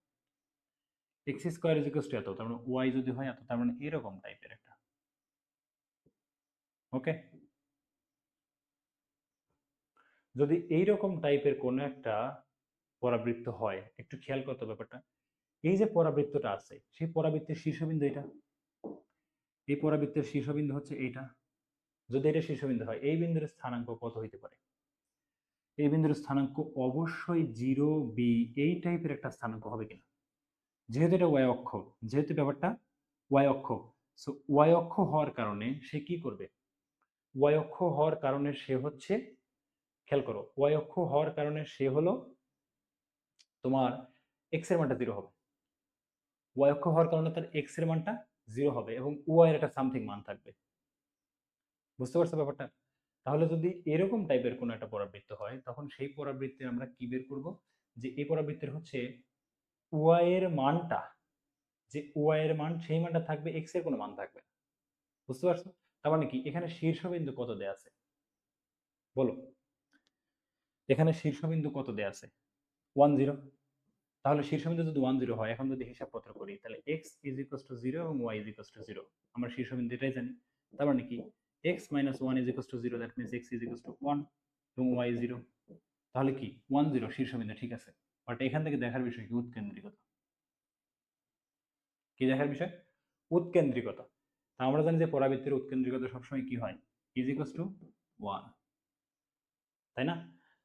x square is equal two এত, তার মানে ওয়াই যদি হয় এত, তার মানে এরকম টাইপের একটা। ওকে, যদি এইরকম টাইপের কোন একটা পরাবৃত্ত হয়, একটু খেয়াল করতে ব্যাপারটা, এই যে পরাবৃত্তটা আছে সেই পরাবৃত্তের শীর্ষবিন্দু এটা, এই পরাবৃত্তের শীর্ষবিন্দু হচ্ছে এইটা। যদি এটা শীর্ষবিন্দু হয়, এই বিন্দুর স্থানাঙ্ক কত হইতে পারে? এই বিন্দুর স্থানাঙ্ক অবশ্যই 0 বি এই টাইপের একটা স্থানাঙ্ক হবে কিনা, যেহেতু এটা ওয়াই অক্ষ, যেহেতু ব্যাপারটা ওয়াই অক্ষ, সো ওয়াই অক্ষ হওয়ার কারণে সে কি করবে? ওয়াই অক্ষ হওয়ার কারণে সে হচ্ছে, খেয়াল করো, ওয়াই অক্ষ হওয়ার কারণে সে হলো তোমার এক্স এর মানটা 0 হবে। ওয়াই অক্ষ হওয়ার কারণে তার এক্স এর মানটা 0 হবে এবং ওয়াই এর একটা সামথিং মান থাকবে। বুঝতে পারছো ব্যাপারটা? তাহলে যদি এরকম টাইপের কোনো একটা পরাবৃত্ত হয়, তখন সেই পরাবৃত্তের আমরা কি বের করব, যে এই পরাবৃত্তের হচ্ছে ওয়াই এর মানটা, যে ওয়াই এর মান সেই মানটা থাকবে, এক্স এর কোনো মান থাকবে না। বুঝতে পারছো? তার মানে কি এখানে শীর্ষবিন্দু কত দেয়া আছে বলো? এখানে শীর্ষবিন্দু কত দেয়া আছে? 1 0। তাহলে শীর্ষবিন্দু যদি 1 0 হয়, এখন যদি হিসাবপত্র করি, তাহলে x ইজ ইকুয়ালস টু 0 এবং y ইজ ইকুয়ালস টু 0। আমরা শীর্ষবিন্দু এটাই জানি। তার মানে কি x minus 1 is equals two 0, that means x is equals to 1 এবং y 0। তাহলে কি 1 0 শীর্ষবিন্দু, ঠিক আছে। বাট এখান থেকে দেখার বিষয় কি? উৎকেন্দ্রিকতা। কি দেখার বিষয়? উৎকেন্দ্রিকতা। তা আমরা জানি যে পরাবৃত্তের উৎকেন্দ্রিকতা সবসময় কি হয়? ইজ ইকুয়ালস টু 1, তাই না?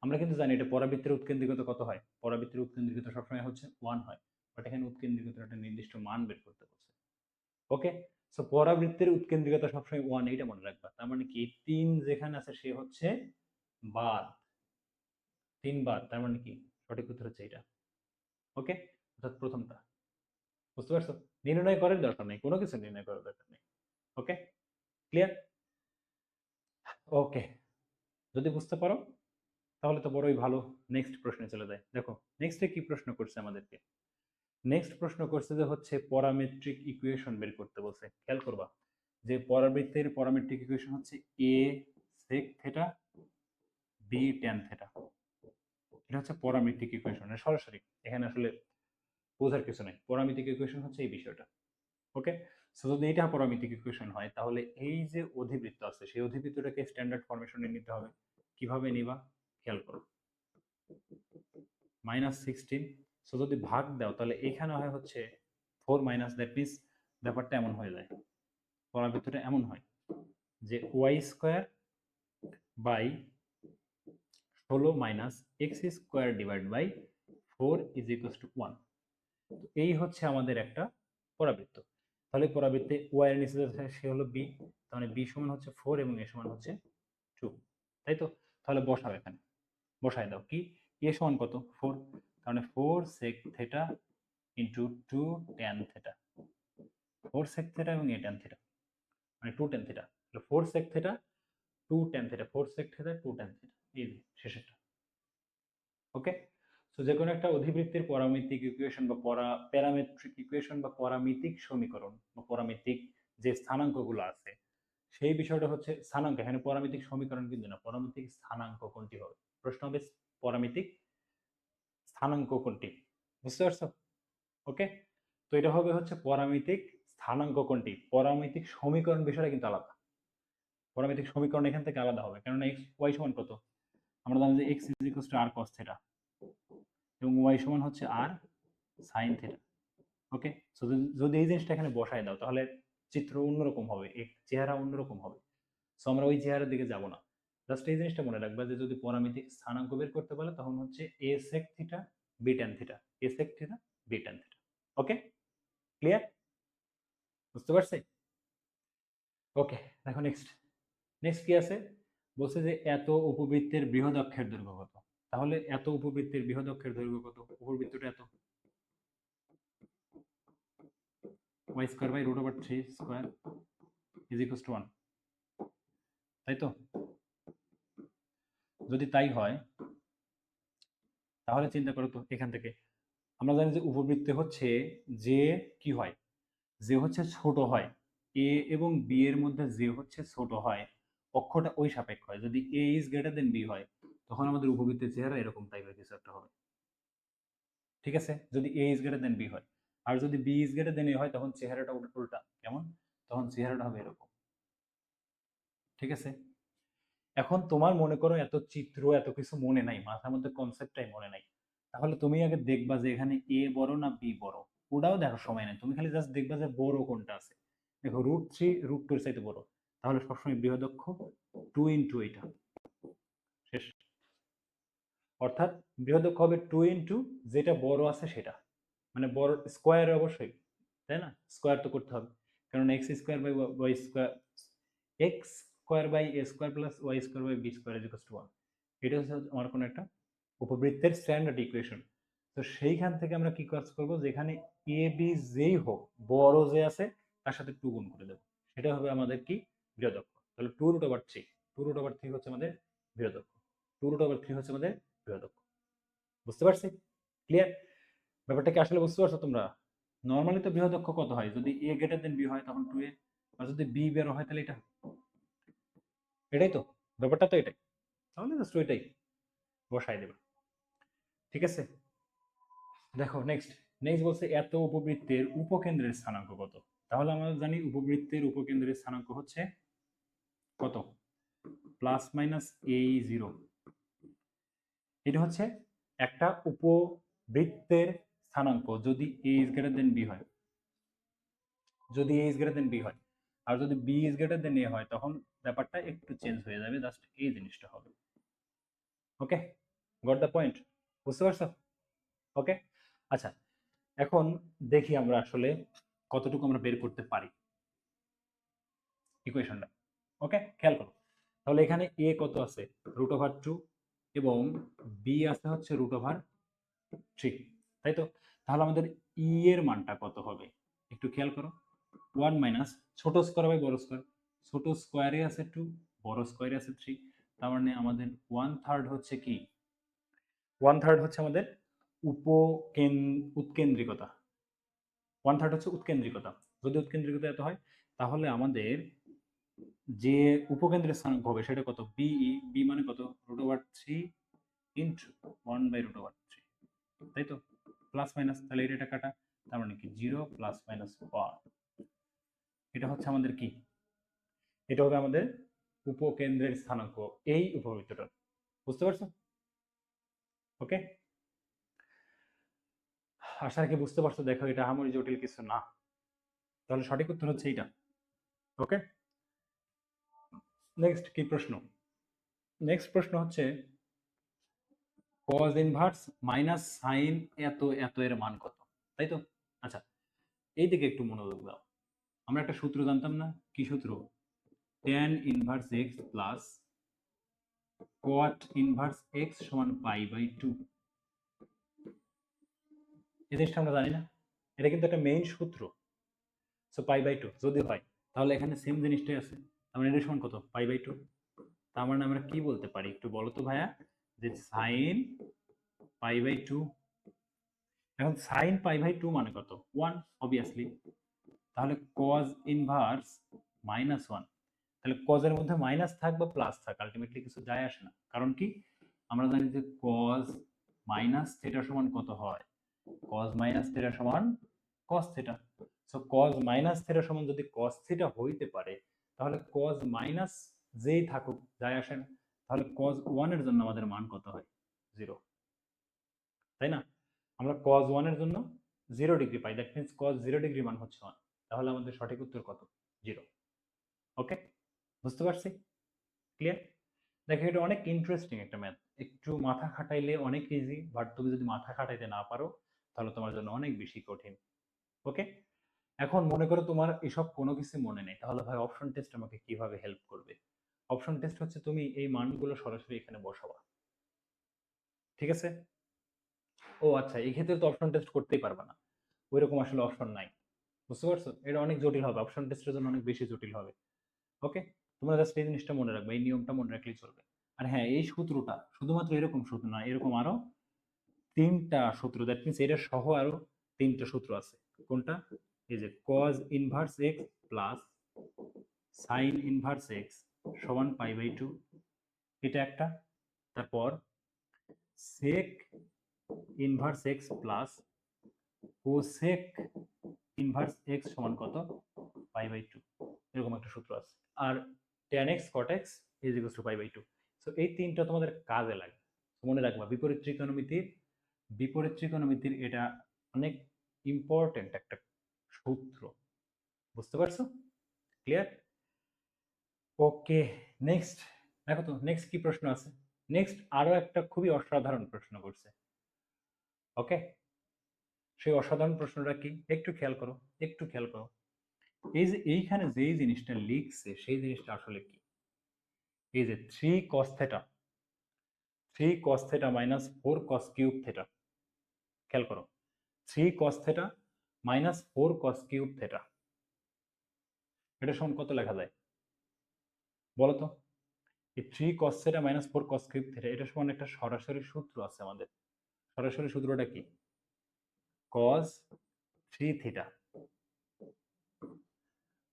আমরা কিন্তু জানি এটা পরাবৃত্তের উৎকেন্দ্রিকতা কত হয়? পরাবৃত্তের উৎকেন্দ্রিকতা সবসময় হচ্ছে 1 হয়। বাট এখানে উৎকেন্দ্রিকতার একটা নির্দিষ্ট মান বের করতে বলছে। ওকে, সো পরাবৃত্তের উৎকেন্দ্রিকতা সবসময় 1, এইটা মনে রাখবা। তার মানে কি 3 যেখানে আছে সে হচ্ছে বাদ, 3 বাদ, তার মানে কি সঠিক উত্তর হচ্ছে এটা। ওকে, অর্থাৎ প্রথমটা। বুঝতে পারছো? নির্ণয় করার দরকার নেই, কোনো কিছু নির্ণয় করার দরকার নেই। ওকে, ক্লিয়ার? ওকে, যদি বুঝতে পারো তাহলে তো বড়ই ভালো। নেক্সট প্রশ্নে চলে যায়। দেখো নেক্সটে কি প্রশ্ন করছে আমাদেরকে। নেক্সট প্রশ্ন করছে যে হচ্ছে প্যারামেট্রিক ইকুয়েশন বের করতে বলছে। খেয়াল করবা যে পরাবৃত্তের প্যারামেট্রিক ইকুয়েশন হচ্ছে a sec theta b tan theta. এটা হচ্ছে প্যারামেট্রিক ইকুয়েশন, সরাসরি এখানে আসলে বোঝার কিছু নেই। প্যারামেট্রিক ইকুয়েশন হচ্ছে এই বিষয়টা। ওকে, সো যদি এটা প্যারামেট্রিক ইকুয়েশন হয়, তাহলে এই যে অধিবৃত্ত আছে সেই অধিবৃত্তটাকে স্ট্যান্ডার্ড ফরমেশনে নিতে হবে। কিভাবে নিবা? খেয়াল করো, -16। সো যদি ভাগ দাও তাহলে এখানে হয় হচ্ছে 4 মাইনাস, দ্যাট মিনস ব্যাপারটা এমন হয়ে যায়, পরাবৃত্তটা এমন হয় যে y square by 16 minus x square divide by 4 is equal to 1। এই হচ্ছে আমাদের একটা পরাবৃত্ত। তাহলে পরাবৃত্তে ওয়াই এর নিচে সে হলো বি, তাহলে বি সমান হচ্ছে 4 এবং এ সমান হচ্ছে 2, তাই তো? তাহলে বসাও, এখানে বসায় দাও। কি এ সমান কত? 4, তাহলে 4 sec theta into 2 tan theta. 4 sec theta এবং a tan থিটা, মানে 2 tan theta. 4 sec theta 2 tan theta, 4 sec theta 2 tan theta, এই যে শেষেরটা। ওকে, সো যে কোনো একটা অধিবৃত্তের পরামিতিক ইকুয়েশন বা প্যারামেট্রিক ইকুয়েশন বা পরামিতিক সমীকরণ বা পরামিতিক যে স্থানাঙ্কগুলো আছে, সেই বিষয়টা হচ্ছে স্থানাঙ্ক। এখানে পরামিতিক সমীকরণ কিন্তু না, পরামিতিক স্থানাঙ্ক কোনটি হবে? প্রশ্ন হবে পরামিতিক স্থানাঙ্ক কোনটি। বুঝতে পারছো? ওকে, তো এটা হবে হচ্ছে পরামিতিক স্থানাঙ্ক কোনটি। পরামিতিক সমীকরণ বিষয়টা কিন্তু আলাদা। পরামিতিক সমীকরণ এখান থেকে আলাদা হবে, কারণ এক্স ওয়াই সমান কত? আমরা জানি যে x is equals to r cos theta এবং ওয়াই সমান হচ্ছে r sine theta. Okay, so যদি এই জিনিসটা এখানে বসায় দাও, তাহলে চিত্র অন্যরকম হবে, এক চেহারা অন্যরকম হবে। সো আমরা ওই চেহারার দিকে যাব না। জাস্ট এই জিনিসটা মনে রাখবা যে যদি পরামিতিক স্থানাঙ্ক বের করতে বলে, তখন হচ্ছে a sec theta b tan theta, a sec theta b tan theta. Okay, clear? বুঝতে পারছি? ওকে, দেখো নেক্সট। নেক্সট কি আছে? বলছে যে এত উপবৃত্তের বৃহৎ অক্ষের দৈর্ঘ্য কত। তাহলে এত উপবৃত্তের বৃহৎ অক্ষের দৈর্ঘ্য কত? উপবৃত্তটা এত, y square by root over 3 square is equals to 1, তাই তো? যদি তাই হয় তাহলে চিন্তা করো তো এখান থেকে আমরা জানি যে উপবৃত্তে হচ্ছে যে কি হয়, যে হচ্ছে ছোট হয়, এ এবং বি এর মধ্যে যে হচ্ছে ছোট হয়, অক্ষটা ওই সাপেক্ষ হয়। যদি এ ইজ গ্রেটার দেন বি হয়, তখন আমাদের উপবৃত্তের চেহারা এরকম টাইপের কিছু একটা হবে। ঠিক আছে, যদি এ ইজ গ্রেটার দেন বি হয়। আর যদি বি ইজ গ্রেটার দেন এ হয়, তখন চেহারাটা উল্টা। কেমন? তখন চেহারাটা হবে এরকম। ঠিক আছে, এখন তোমার মনে করো এত চিত্র এত কিছু মনে নাই, মাথার মধ্যে কনসেপ্টটাই মনে নাই, তাহলে তুমি আগে দেখবা যে এখানে এ বড় না বি বড়। ওটাও দেখার সময় নেই, তুমি খালি জাস্ট দেখবা যে বড় কোনটা আছে। দেখো √3 √2 এর চাইতে বড়, তাহলে সবসময় বৃহদক্ষ 2 × এটা শেষ। অর্থাৎ বৃহদক্ষ হবে 2 × যেটা বড় আছে সেটা, মানে বড় স্কোয়ার অবশ্যই, তাই না? স্কোয়ার তো করতে হবে, কারণ x² + a² + y² + 1, এটা হচ্ছে আমার কোনো একটা উপবৃত্তের স্ট্যান্ডার্ড ইকুয়েশন। তো সেইখান থেকে আমরা কি কাজ করব, যেখানে এ বি যেই হোক, বড় যে আছে তার সাথে 2 গুণ করে দেবো, সেটা হবে আমাদের কি, বৃহদক্ষ। তাহলে 2√3, 2√3 হচ্ছে আমাদের বৃহদক্ষ, 2√3 হচ্ছে আমাদের বৃহদক্ষ। বুঝতে পারছি? ক্লিয়ার? ব্যাপারটা কি আসলে বুঝতে পারছো তোমরা? নর্মালি তো বৃহদক্ষ কত হয়, যদি এ গ্রেটার দেন বি হয় তখন 2a, আর যদি বি বড় হয় তাহলে এটা। এটাই তো ব্যাপারটা, তো এটাই। তাহলে জাস্ট ওইটাই বসাই দেবে। ঠিক আছে, দেখো নেক্সট। নেক্সট বলছে এত উপবৃত্তের উপকেন্দ্রের স্থানাঙ্ক কত। তাহলে আমরা জানি উপবৃত্তের উপকেন্দ্রের স্থানাঙ্ক হচ্ছে কত, ±a0। এটা হচ্ছে একটা উপবৃত্তের স্থানাঙ্ক যদি a is greater than b হয়, যদি a is greater than b হয়। আর যদি b is greater than a হয়, তখন ব্যাপারটা একটু চেঞ্জ হয়ে যাবে, জাস্ট এই জিনিসটা হবে। ওকে, গট দ্য পয়েন্ট? বুঝতে পারছো? ওকে, আচ্ছা, এখন দেখি আমরা আসলে কতটুকু আমরা বের করতে পারি ইকুয়েশনটা। ওকে, খেয়াল করো। তাহলে এখানে a কত আছে, √2, এবং b আছে হচ্ছে √3, তাই তো? তাহলে আমাদের e এর মানটা কত হবে একটু খেয়াল করো। 1 মাইনাস ছোট স্কোয়ার বাই বড় স্কোয়ার, ছোট স্কোয়ারে আছে 2, বড় স্কোয়ারে আছে 3, তার মানে আমাদের 1/3 হচ্ছে কি, 1/3 হচ্ছে আমাদের উৎকেন্দ্রিকতা। 1/3 হচ্ছে উৎকেন্দ্রিকতা। যদি উৎকেন্দ্রিকতা এত হয়, তাহলে আমাদের যে উপকেন্দ্রের স্থানাঙ্ক হবে সেটা কত, বিই, বি মানে কত, √3 ইন্টু 1/√3, তাই তো? প্লাস মাইনাস, তাহলে এটা কাটা, তার মানে কি 0 ± 1। এটা হচ্ছে আমাদের কি, এটা হবে আমাদের উপকেন্দ্রের স্থানাঙ্ক এই উপবৃত্তটা। বুঝতে পারছো? ওকে, আশা রাখি বুঝতে পারছো। দেখো এটা আহামরি জটিল কিছু না, তাহলে সঠিক উত্তর হচ্ছে এইটা। ওকে, নেক্সট কি প্রশ্ন? নেক্সট প্রশ্ন হচ্ছে cos ইনভার্স মাইনাস সাইন এত এত এর মান কত, তাই তো? আচ্ছা, এই দিকে একটু মনোযোগ দাও। আমরা একটা সূত্র জানতাম না, কি সূত্র? tan inverse x plus cot inverse x সমান π/2। এই জিনিসটা আমরা জানি না, এটা কিন্তু একটা মেইন সূত্র। সো π/2 যদি হয়, তাহলে এখানে সেম জিনিসটাই আছে, তার মানে এটা সমান কত, π/2। তার মানে আমরা কি বলতে পারি একটু বলো তো ভাইয়া, যে সাইন π/2। এখন সাইন π/2 মানে কত, 1 অবভিয়াসলি। তাহলে cos ইনভার্স -1, তাহলে cos এর মধ্যে মাইনাস থাক বা প্লাস থাক, আলটিমেটলি কিছু যায় আসে না। কারণ কি, আমরা জানি যে cos - থিটা সমান কত হয়, cos - থিটা সমান cos theta. So cos - theta সমান যদি cos থিটা হইতে পারে, তাহলে cos মাইনাস যেই থাকুক যায় আসে না। তাহলে cos 1 এর জন্য আমাদের মান কত হয়, 0, তাই না? আমরা cos 1 এর জন্য 0 degree pi, that means cos 0 degree মান হচ্ছে 1। তাহলে আমাদের সঠিক উত্তর কত, 0। ওকে, বুঝতে পারছি? ক্লিয়ার? দেখো এটা অনেক ইন্টারেস্টিং একটা ম্যাথ, একটু মাথা খাটাইলে অনেক ইজি, বাট তুমি যদি মাথা খাটাইতে না পারো, তাহলে তোমার জন্য অনেক বেশি কঠিন। ওকে, এখন মনে করো তোমার এসব কোনো কিছু মনে নেই, তাহলে ভাই অপশন টেস্ট আমাকে কিভাবে হেল্প করবে? অপশন টেস্ট হচ্ছে তুমি এই মানগুলো সরাসরি এখানে বসাবা। ঠিক আছে? ও আচ্ছা, এই ক্ষেত্রে তো অপশন টেস্ট করতেই পারবা না, ওইরকম আসলে অপশন নাই। বুঝতে পারছো? এটা অনেক জটিল হবে, অপশন টেস্টের জন্য অনেক বেশি জটিল হবে। ওকে, তোমরা জাস্ট এই জিনিসটা মনে রাখবে, এই নিয়মটা মনে রাখলেই চলবে। আর হ্যাঁ, এই সূত্রটা শুধুমাত্র এরকম সূত্র না, এরকম আরো তিনটা সূত্র, দ্যাট মিনস এটা সহ আরো তিনটা সূত্র আছে। কোনটা? এই যে cos inverse x plus sine inverse x সমান π/2, এটা একটা। তারপর sec inverse x plus cosec inverse x সমান কত? π/2, এরকম একটা সূত্র আছে। আর tan x cot x is equals to π/2। So এই তিনটা তোমাদের কাজে লাগে, মনে রাখবা। বিপরীত ত্রিকোণমিতির এটা অনেক ইম্পর্টেন্ট একটা সূত্র, বুঝতে পারছো? ক্লিয়ার? ওকে, নেক্সট দেখো তো নেক্সট কি প্রশ্ন আছে। নেক্সট আরো একটা খুবই অসাধারণ প্রশ্ন করছে। ওকে, সেই অসাধারণ প্রশ্নটা কি একটু খেয়াল করো, একটু খেয়াল করো। এই যে এইখানে যেই জিনিসটা লিখছে সেই জিনিসটা আসলে কি? এই যে 3 cos theta, 3 cos theta minus 4 cos cube theta, খেয়াল করো। 3 cos theta minus 4 cos cube theta, এটা সমান কত লেখা যায় বলো তো? এই 3 cos theta minus 4 cos cube theta, এটা সমান একটা সরাসরি সূত্র আছে আমাদের। সরাসরি সূত্রটা কি? cos 3 theta.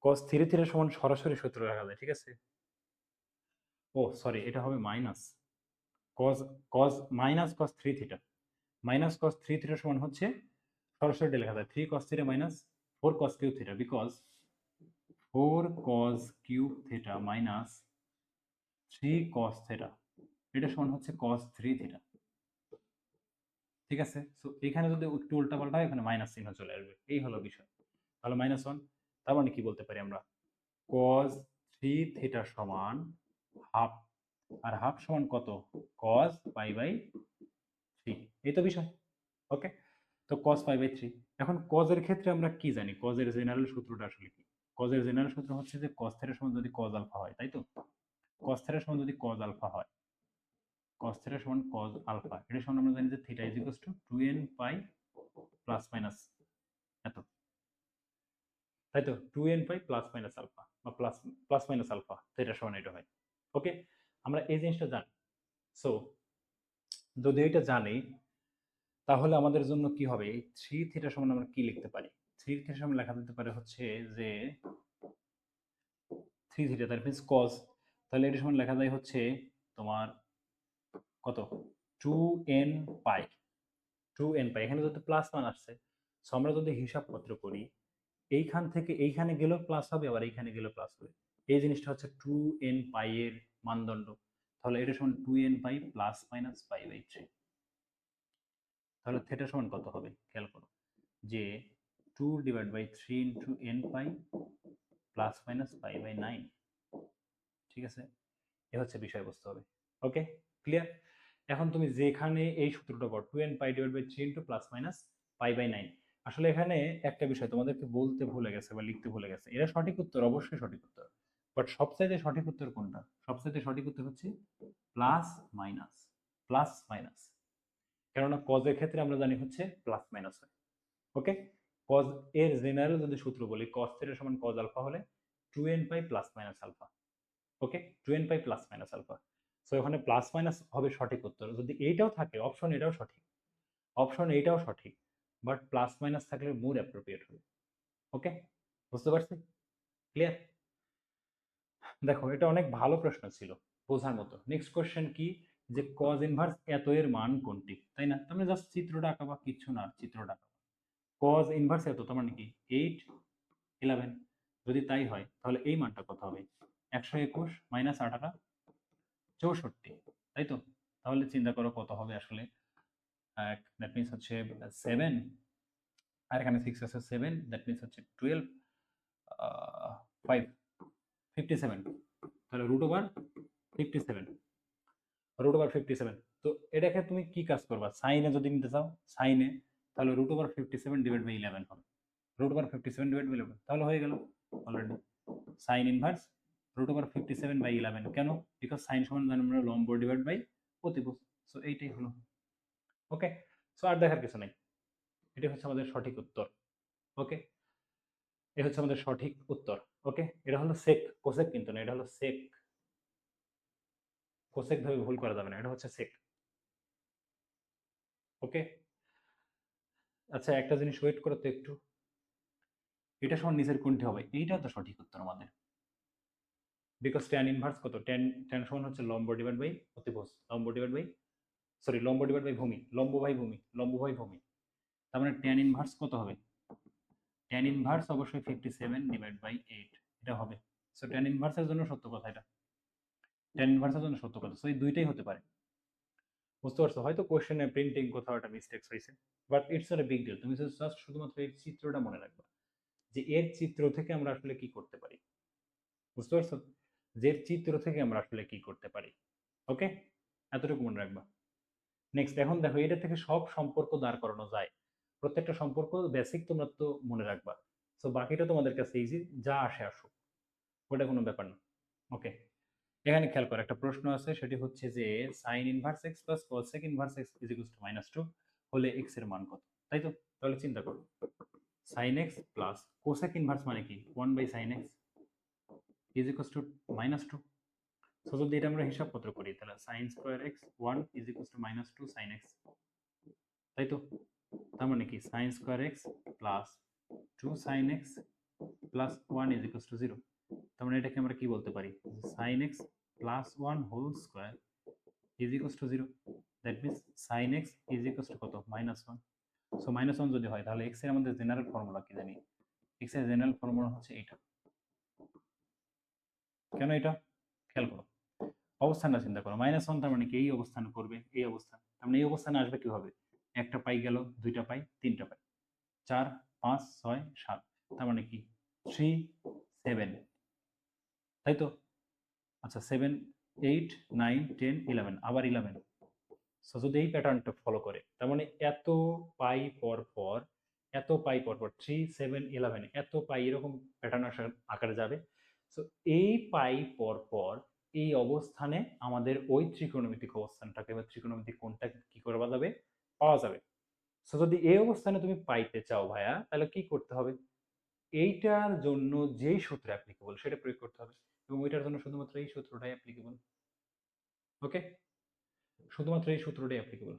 cos 3 থিটা সমান সরাসরি সূত্র লেখা যায়, ঠিক আছে? ও সরি, এটা হবে minus cos cos minus cos 3 theta, minus cos 3 theta সমান হচ্ছে সরাসরি লেখা যায় 3 cos theta minus 4 cos cube theta, because 4 cos cube theta minus 3 cos theta, এটা সমান হচ্ছে cos 3 থিটা, ঠিক আছে? সো এখানে যদি একটু উল্টা পাল্টা হয়, এখানে মাইনাস চিহ্ন চলে আসবে, এই হলো বিষয়। তাহলে -1, তার মানে কি বলতে পারি আমরা? cos 3 থিটা সমান হাফ, আর হাফ সমান কত? cos π/3, এই তো বিষয়। ওকে, তো cos π/3। এখন cos এর ক্ষেত্রে আমরা কি জানি? cos এর জেনারেল সূত্রটা আসলে কি? cos এর জেনারেল সূত্র হচ্ছে যে cos থিটা সমান যদি cos আলফা হয়, তাই তো? cos থিটা সমান যদি cos আলফা হয়, cos থিটা সমান cos আলফা, এটা সমান আমরা জানি যে theta is equals to 2n pi plus minus এত, তাই তো? 2n pi plus minus alpha বা plus plus minus alpha, theta সমান এটা হয়। ওকে, আমরা এই জিনিসটা জানি। সো যদি এটা জানি, তাহলে আমাদের জন্য কি হবে? এই 3 থিটা সমান আমরা কি লিখতে পারি? 3 থিটা সমান লেখা যেতে পারে হচ্ছে যে 3 থিটা, দ্যাট মিন্স cos, তাহলে এটা সমান লেখা যায় হচ্ছে তোমার কত? 2n পাই, 2n পাই। এখানে যদি প্লাস মান আসছে, সো আমরা যদি হিসাবপত্র করি, এইখান থেকে এইখানে গেলেও প্লাস হবে, আবার এইখানে গেলেও প্লাস হবে। এই জিনিসটা হচ্ছে 2n পাই এর মানদণ্ড। তাহলে এটা সমান 2n পাই প্লাস মাইনাস π/3। তাহলে থিটা সমান কত হবে খেয়াল করো, যে 2/3 into n pi plus minus π/9, ঠিক আছে? এ হচ্ছে বিষয়বস্তু হবে। Okay, clear? এখন তুমি যেখানে এই সূত্রটা পাও 2n pi divide by 3 into plus minus π/9, আসলে এখানে একটা বিষয় তোমাদেরকে বলতে ভুলে গেছে বা লিখতে ভুলে গেছে, এটা সঠিক উত্তর, অবশ্যই সঠিক উত্তর, বাট সবচাইতে সঠিক উত্তর কোনটা? সবচাইতে সঠিক উত্তর হচ্ছে প্লাস মাইনাস, প্লাস মাইনাস। কেননা কজ এর ক্ষেত্রে আমরা জানি হচ্ছে প্লাস মাইনাস হয়। ওকে, কজ এর জেনারেল যদি সূত্র বলি, cos থিটা সমান cos আলফা হলে 2n pi plus minus alpha. Okay, 2n pi plus minus alpha. So এখানে প্লাস মাইনাস হবে সঠিক উত্তর। যদি এইটাও থাকে অপশন, এটাও সঠিক, অপশন এইটাও সঠিক, বাট প্লাস মাইনাস থাকলে মোর অ্যাপ্রোপ্রিয়েট হবে। ওকে, বুঝতে পারছি? ক্লিয়ার? দেখো, এটা অনেক ভালো প্রশ্ন ছিল, বোঝার মতো। নেক্সট কোশ্চেন কি, যে cos ইনভার্স এত এর মান কোনটি, তাই না? তুমি জাস্ট চিত্রটা আঁকাবা, কিচ্ছু না, চিত্রটা আঁকাবা। cos ইনভার্স এত তার মানে কি 8 11, যদি তাই হয় তাহলে এই মানটা কত হবে? 121 মাইনাস 18 64, তাই তো? তাহলে চিন্তা করো কত হবে আসলে। দ্যাট মিনস হচ্ছে 7, আর এখানে 6 আছে, 7 দ্যাট মিনস হচ্ছে 12, 5 57, তাহলে রুট ওভার 57, রুট ওভার 57। তো এটাকে তুমি কি কাজ করবা? সাইনে যদি নিতে চাও, সাইনে, তাহলে রুট ওভার 57 ডিভাইড বাই 11 হবে, রুট ওভার 57 ডিভাইড বাই 11, তাহলে হয়ে গেল already sine inverse root over 57 by 11। কেন? বিকজ সাইন সমান জানি আমরা লম্ব ডিভাইড বাই অতিভুজ। সো এইটাই হলো। ওকে, সো আর দেখার কিছু নাই, এটাই হচ্ছে আমাদের সঠিক উত্তর। ওকে, এই হচ্ছে আমাদের সঠিক উত্তর। ওকে, এটা হলো সেক, কোসেক কিন্তু না, এটা হলো সেক। কোসেক ভাবে ভুল করা যাবে না, এটা হচ্ছে সেক। ওকে, আচ্ছা একটা জিনিস ওয়েট করো তো একটু, এটা সমান নিচের কোনটি হবে? এইটা তো সঠিক উত্তর আমাদের, বিকজ ট্যান ইনভার্স কত, ট্যান ট্যান সমান হচ্ছে লম্ব ডিভাইড বাই অতিভুজ, লম্ব ডিভাইড বাই, সরি লম্ব ডিভাইড বাই ভূমি, লম্ব বাই ভূমি, লম্ব বাই ভূমি। তার মানে ট্যান ইনভার্স কত হবে? ট্যান ইনভার্স অবশ্যই 57 ডিভাইড বাই 8 এটা হবে। সো ট্যান ইনভার্সের জন্য সত্য কথা এটা, ট্যান ইনভার্সের জন্য সত্য কথা। সো এই দুইটাই হতে পারে, বুঝতে পারছো? হয়তো কোশ্চেনে প্রিন্টিং কোথাও একটা মিস্টেক্স হয়েছে, but it's not a big deal. তুমি জাস্ট শুধুমাত্র এর চিত্রটা মনে রাখবা, যে এর চিত্র থেকে আমরা আসলে কি করতে পারি, বুঝতে পারছো? যে এর চিত্র থেকে আমরা আসলে কি করতে পারি। ওকে, এতটুকু মনে রাখবা। নেক্সট, এখন দেখো এটা থেকে সব সম্পর্ক দাঁড় করানো যায়, প্রত্যেকটা সম্পর্ক বেসিক তোমরা তো মনে রাখবা। সো বাকিটা তোমাদের কাছে ইজি, যা আসে আসুক, ওটা কোনো ব্যাপার না। ওকে, এখানে খেয়াল করো একটা প্রশ্ন আছে, সেটি হচ্ছে যে sign inverse x plus cosec inverse x is equal to -2 হলে এক্স এর মান কত? তাই তো? তাহলে চিন্তা করো, sine x plus cosec inverse মানে কি 1/sin x is equal to -2। So যদি এটা আমরা হিসাবপত্র করি তাহলে sin square x 1 is equal to -2 sin x, তাই তো? তার মানে কি sin square x plus 2 sin x plus 1 is equal to 0। তার মানে এটাকে আমরা কি বলতে পারি, sin x plus 1 whole square is equal to 0। That means sin x is equal to কত, -1। সো -1 যদি হয় তাহলে x এর আমাদের জেনারেল ফর্মুলা কি জানি? x এর জেনারেল ফর্মুলা হচ্ছে এটা। কেন এটা? খেয়াল করো, অবস্থানটা চিন্তা করো, -1 তার মানে কি এই অবস্থান করবে, এই অবস্থান, তার মানে এই অবস্থানে আসবে কিভাবে? একটা পাই গেল, দুইটা পাই, তিনটা পাই, 4 5 6 7, তার মানে কি 3 7, তাই তো? আচ্ছা 7 8 9 10 11, আবার 11। সো যদি এই প্যাটার্নটা ফলো করে, তার মানে এত পাই পর পর, এত পাই পর পর 3 7 11 এত পাই এরকম প্যাটার্ন আকারে যাবে। সো এই পাই পর পর এই অবস্থানে আমাদের ওই ত্রিকোণমিতিক অবস্থানটাকে বা ত্রিকোণমিতিক কোণটাকে কি করে যাবে, পাওয়া যাবে। সো যদি এই অবস্থানে তুমি পাইতে চাও ভাইয়া, তাহলে কি করতে হবে? এইটার জন্য যেই সূত্র অ্যাপ্লিকেবল সেটা প্রয়োগ করতে হবে, এবং ওইটার জন্য শুধুমাত্র এই সূত্রটাই অ্যাপ্লিকেবল। ওকে, শুধুমাত্র এই সূত্রটাই applicable,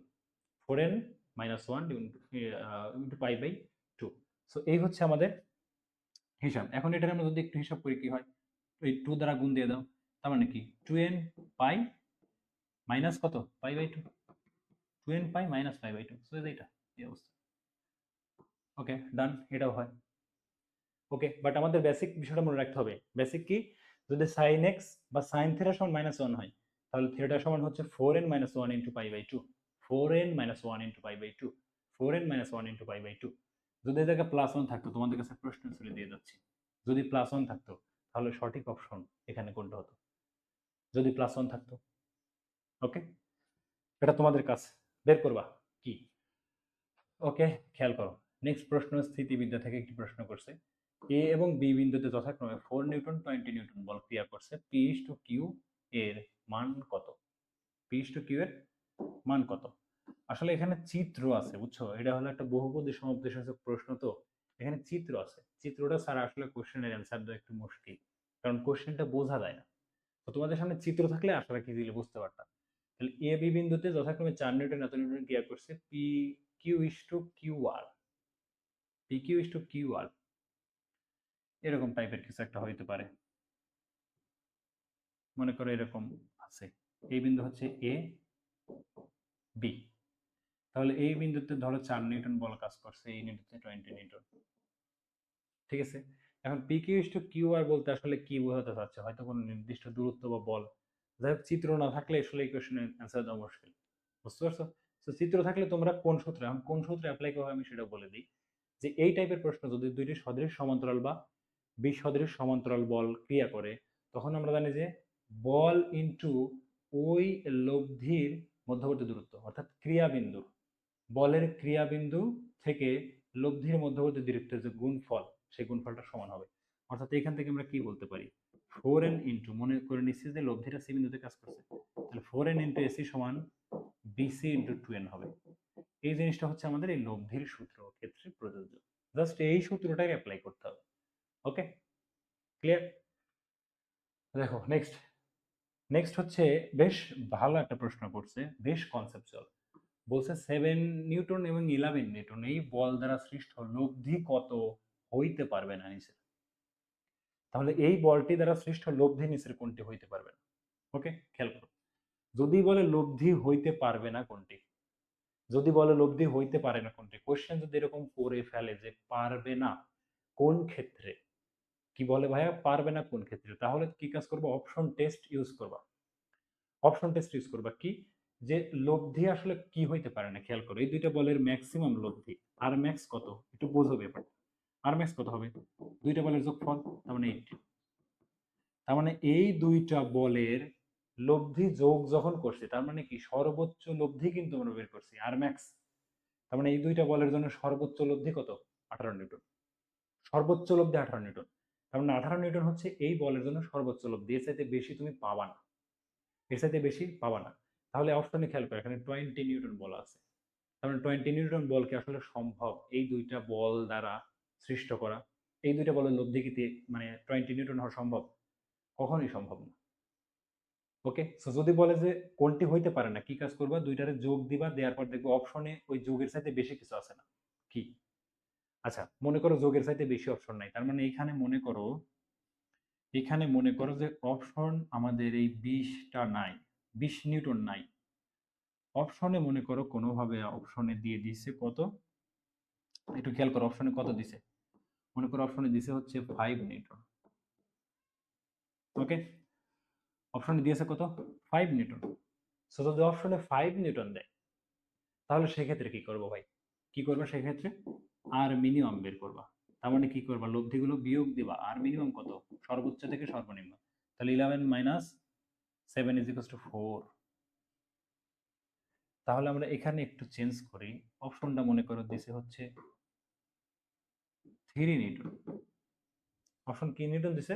4n minus 1 into pi by 2। So এই হচ্ছে আমাদের হিসাব। এখন এটার আমরা যদি একটু হিসাব করি কি হয়, এই 2 দ্বারা গুণ দিয়ে দাও, তার মানে কি 2n পাই মাইনাস কত, pi by 2, 2n pi minus pi by 2। So এইটা এই অবস্থা। ওকে ডান, এটাও হয়। ওকে, বাট আমাদের বেসিক বিষয়টা মনে রাখতে হবে। বেসিক কি, যদি সাইন এক্স বা সাইন থিটা সমান -1 হয়, তাহলে থিটা সমান হচ্ছে 4n - 1 into pi by 2, 4n - 1 into pi by 2, 4n - 1 into pi by 2। যদি এই জায়গায় +1 থাকতো, তোমাদের কাছে প্রশ্ন ছুড়ে দিয়ে যাচ্ছি, যদি +1 থাকতো তাহলে সঠিক অপশন এখানে কোনটা হতো? যদি +1 থাকতো। ওকে, এটা তোমাদের কাছে বের করবা কি। ওকে, খেয়াল করো, নেক্সট প্রশ্ন স্থিতিবিদ্যা থেকে একটি প্রশ্ন করছে। এ এবং বি বিন্দুতে যথাক্রমে 4 নিউটন 20 নিউটন বল ক্রিয়া করছে, পি ইস টু কিউ এর মান কত? পি ইস টু কিউ এর মান কত? আসলে এখানে চিত্র আছে, বুঝছো? এটা হলো একটা বহুপদী সমুদ্দেশ্যক প্রশ্ন, তো এখানে চিত্র আছে, চিত্রটা ছাড়া আসলে কোশ্চেনের অ্যান্সার দেওয়া একটু মুশকিল, কারণ কোশ্চেনটা বোঝা যায় না। তো তোমাদের সামনে চিত্র থাকলে আসলে কি দিলে বুঝতে পারতাম। তাহলে এ বি বিন্দুতে যথাক্রমে 4 নিউটন এত নিউটন ক্রিয়া করছে, P Q is to Q R, P Q is to Q R, এরকম টাইপের কিছু একটা হইতে পারে। মনে করো এরকম আছে, এই বিন্দু হচ্ছে এ বি, তাহলে এই বিন্দুতে ধরো 4 নিউটন বল কাজ করছে, এই বিন্দুতে 20 নিউটন, ঠিক আছে? এখন P Q is to Q R বলতে আসলে কি বোঝাতে চাচ্ছে, হয়তো কোনো নির্দিষ্ট দূরত্ব বা বল। যাই হোক, চিত্র না থাকলে আসলে এই কোশ্চেনের অ্যান্সার দেওয়া মুশকিল, বুঝতে পারছো? তো চিত্র থাকলে তোমরা কোন সূত্রে, এখন কোন সূত্রে অ্যাপ্লাই করবে আমি সেটা বলে দিই। যে এই টাইপের প্রশ্ন যদি দুইটি সদৃশ সমান্তরাল বা বিসদৃশ সমান্তরাল বল ক্রিয়া করে, তখন আমরা জানি যে বল ইনটু ওই লব্ধির মধ্যবর্তী দূরত্ব, অর্থাৎ ক্রিয়াবিন্দু, বলের ক্রিয়াবিন্দু থেকে লব্ধির মধ্যবর্তী দূরত্বের যে গুণফল, সেই গুণফলটা সমান হবে। অর্থাৎ এখান থেকে আমরা কি বলতে পারি, 4n ইন্টু, মনে করে নিচ্ছি যে লব্ধিটা সি বিন্দুতে কাজ করছে, তাহলে 4n ইন্টু এসি সমান বিসি ইন্টু 2n হবে। এই জিনিসটা হচ্ছে আমাদের এই লব্ধির সূত্র ক্ষেত্রে প্রযোজ্য, জাস্ট এই সূত্রটাই অ্যাপ্লাই করতে হবে। Okay, clear? দেখো নেক্সট হচ্ছে বেশ ভালো একটা প্রশ্ন করছে, বেশ কনসেপচুয়াল। বলছে 7 নিউটন এবং 11 নিউটন এই বল দ্বারা সৃষ্ট লব্ধি কত হইতে পারবে না নিচে। তাহলে এই বলটি দ্বারা সৃষ্ট লব্ধি নিচের কোনটি হইতে পারবে না? ওকে, খেয়াল করো। যদি বলে লব্ধি হইতে পারবে না কোনটি, যদি বলে লব্ধি হইতে পারে না কোনটি, কোশ্চেন যদি এরকম করে ফেলে যে পারবে না কোন ক্ষেত্রে, কি বলে ভাইয়া পারবে না কোন ক্ষেত্রে, তাহলে কি কাজ করবো? অপশন টেস্ট ইউজ করবা। অপশন টেস্ট ইউজ করবা কি, যে লব্ধি আসলে কি হইতে পারে না। খেয়াল করো এই দুইটা বলের ম্যাক্সিমাম লব্ধি আর ম্যাক্স কত, একটু বোঝো ব্যাপারটা। আর ম্যাক্স কত হবে? দুইটা বলের যোগফল, তার মানে 8। তার মানে এই দুইটা বলের লব্ধি যোগ যখন করছি, তার মানে কি সর্বোচ্চ লব্ধি কিন্তু আমরা বের করছি আর ম্যাক্স। তার মানে এই দুইটা বলের জন্য সর্বোচ্চ লব্ধি কত? 18 নিউটন। সর্বোচ্চ লব্ধি 18 নিউটন। তার মানে 18 নিউটন হচ্ছে এই বলের জন্য সর্বোচ্চ লব্ধি, এর চাইতে বেশি তুমি পাবা না, এর চাইতে বেশি পাবা না। তাহলে অপশনে খেয়াল করো, এখানে 20 নিউটন বলা আছে। তার মানে 20 নিউটন বলকে আসলে সম্ভব এই দুইটা বল দ্বারা সৃষ্ট করা? এই দুইটা বলের লব্ধি কি মানে 20 নিউটন হওয়া সম্ভব? কখনোই সম্ভব না। ওকে, সো যদি বলে যে কোনটি হইতে পারে না, কি কাজ করবা? দুইটারে যোগ দিবা, দেওয়ার পর দেখবো অপশনে ওই যোগের সাথে বেশি কিছু আছে না। কি? আচ্ছা, মনে করো যোগের সাথে বেশি অপশন নাই, তার মানে এখানে মনে করো যে অপশন আমাদের এই 20টা নাই, 20 নিউটন নাই। অপশনে মনে করো কোনোভাবে অপশনে দিয়ে দিছে কত, একটু খেয়াল করো অপশনে কত দিছে। মনে করো অপশনে দিছে হচ্ছে 5 নিউটন। ওকে, অপশনে দিয়েছে কত? 5 নিউটন। সো যদি অপশনে 5 নিউটন দেয়, তাহলে সেক্ষেত্রে কি করবো ভাই? কি করবা সেক্ষেত্রে? আর মিনিমাম বের করবা। তার মানে কি করবা? লব্ধিগুলো বিয়োগ দিবা, আর মিনিমাম কত? সর্বোচ্চ থেকে সর্বনিম্ন। তাহলে 11 মাইনাস 7 ইজ ইকুয়ালস টু 4। তাহলে আমরা এখানে একটু চেঞ্জ করি। অপশনটা মনে করো দিছে হচ্ছে 3 নিউটন। অপশন কি নিউটন দিছে?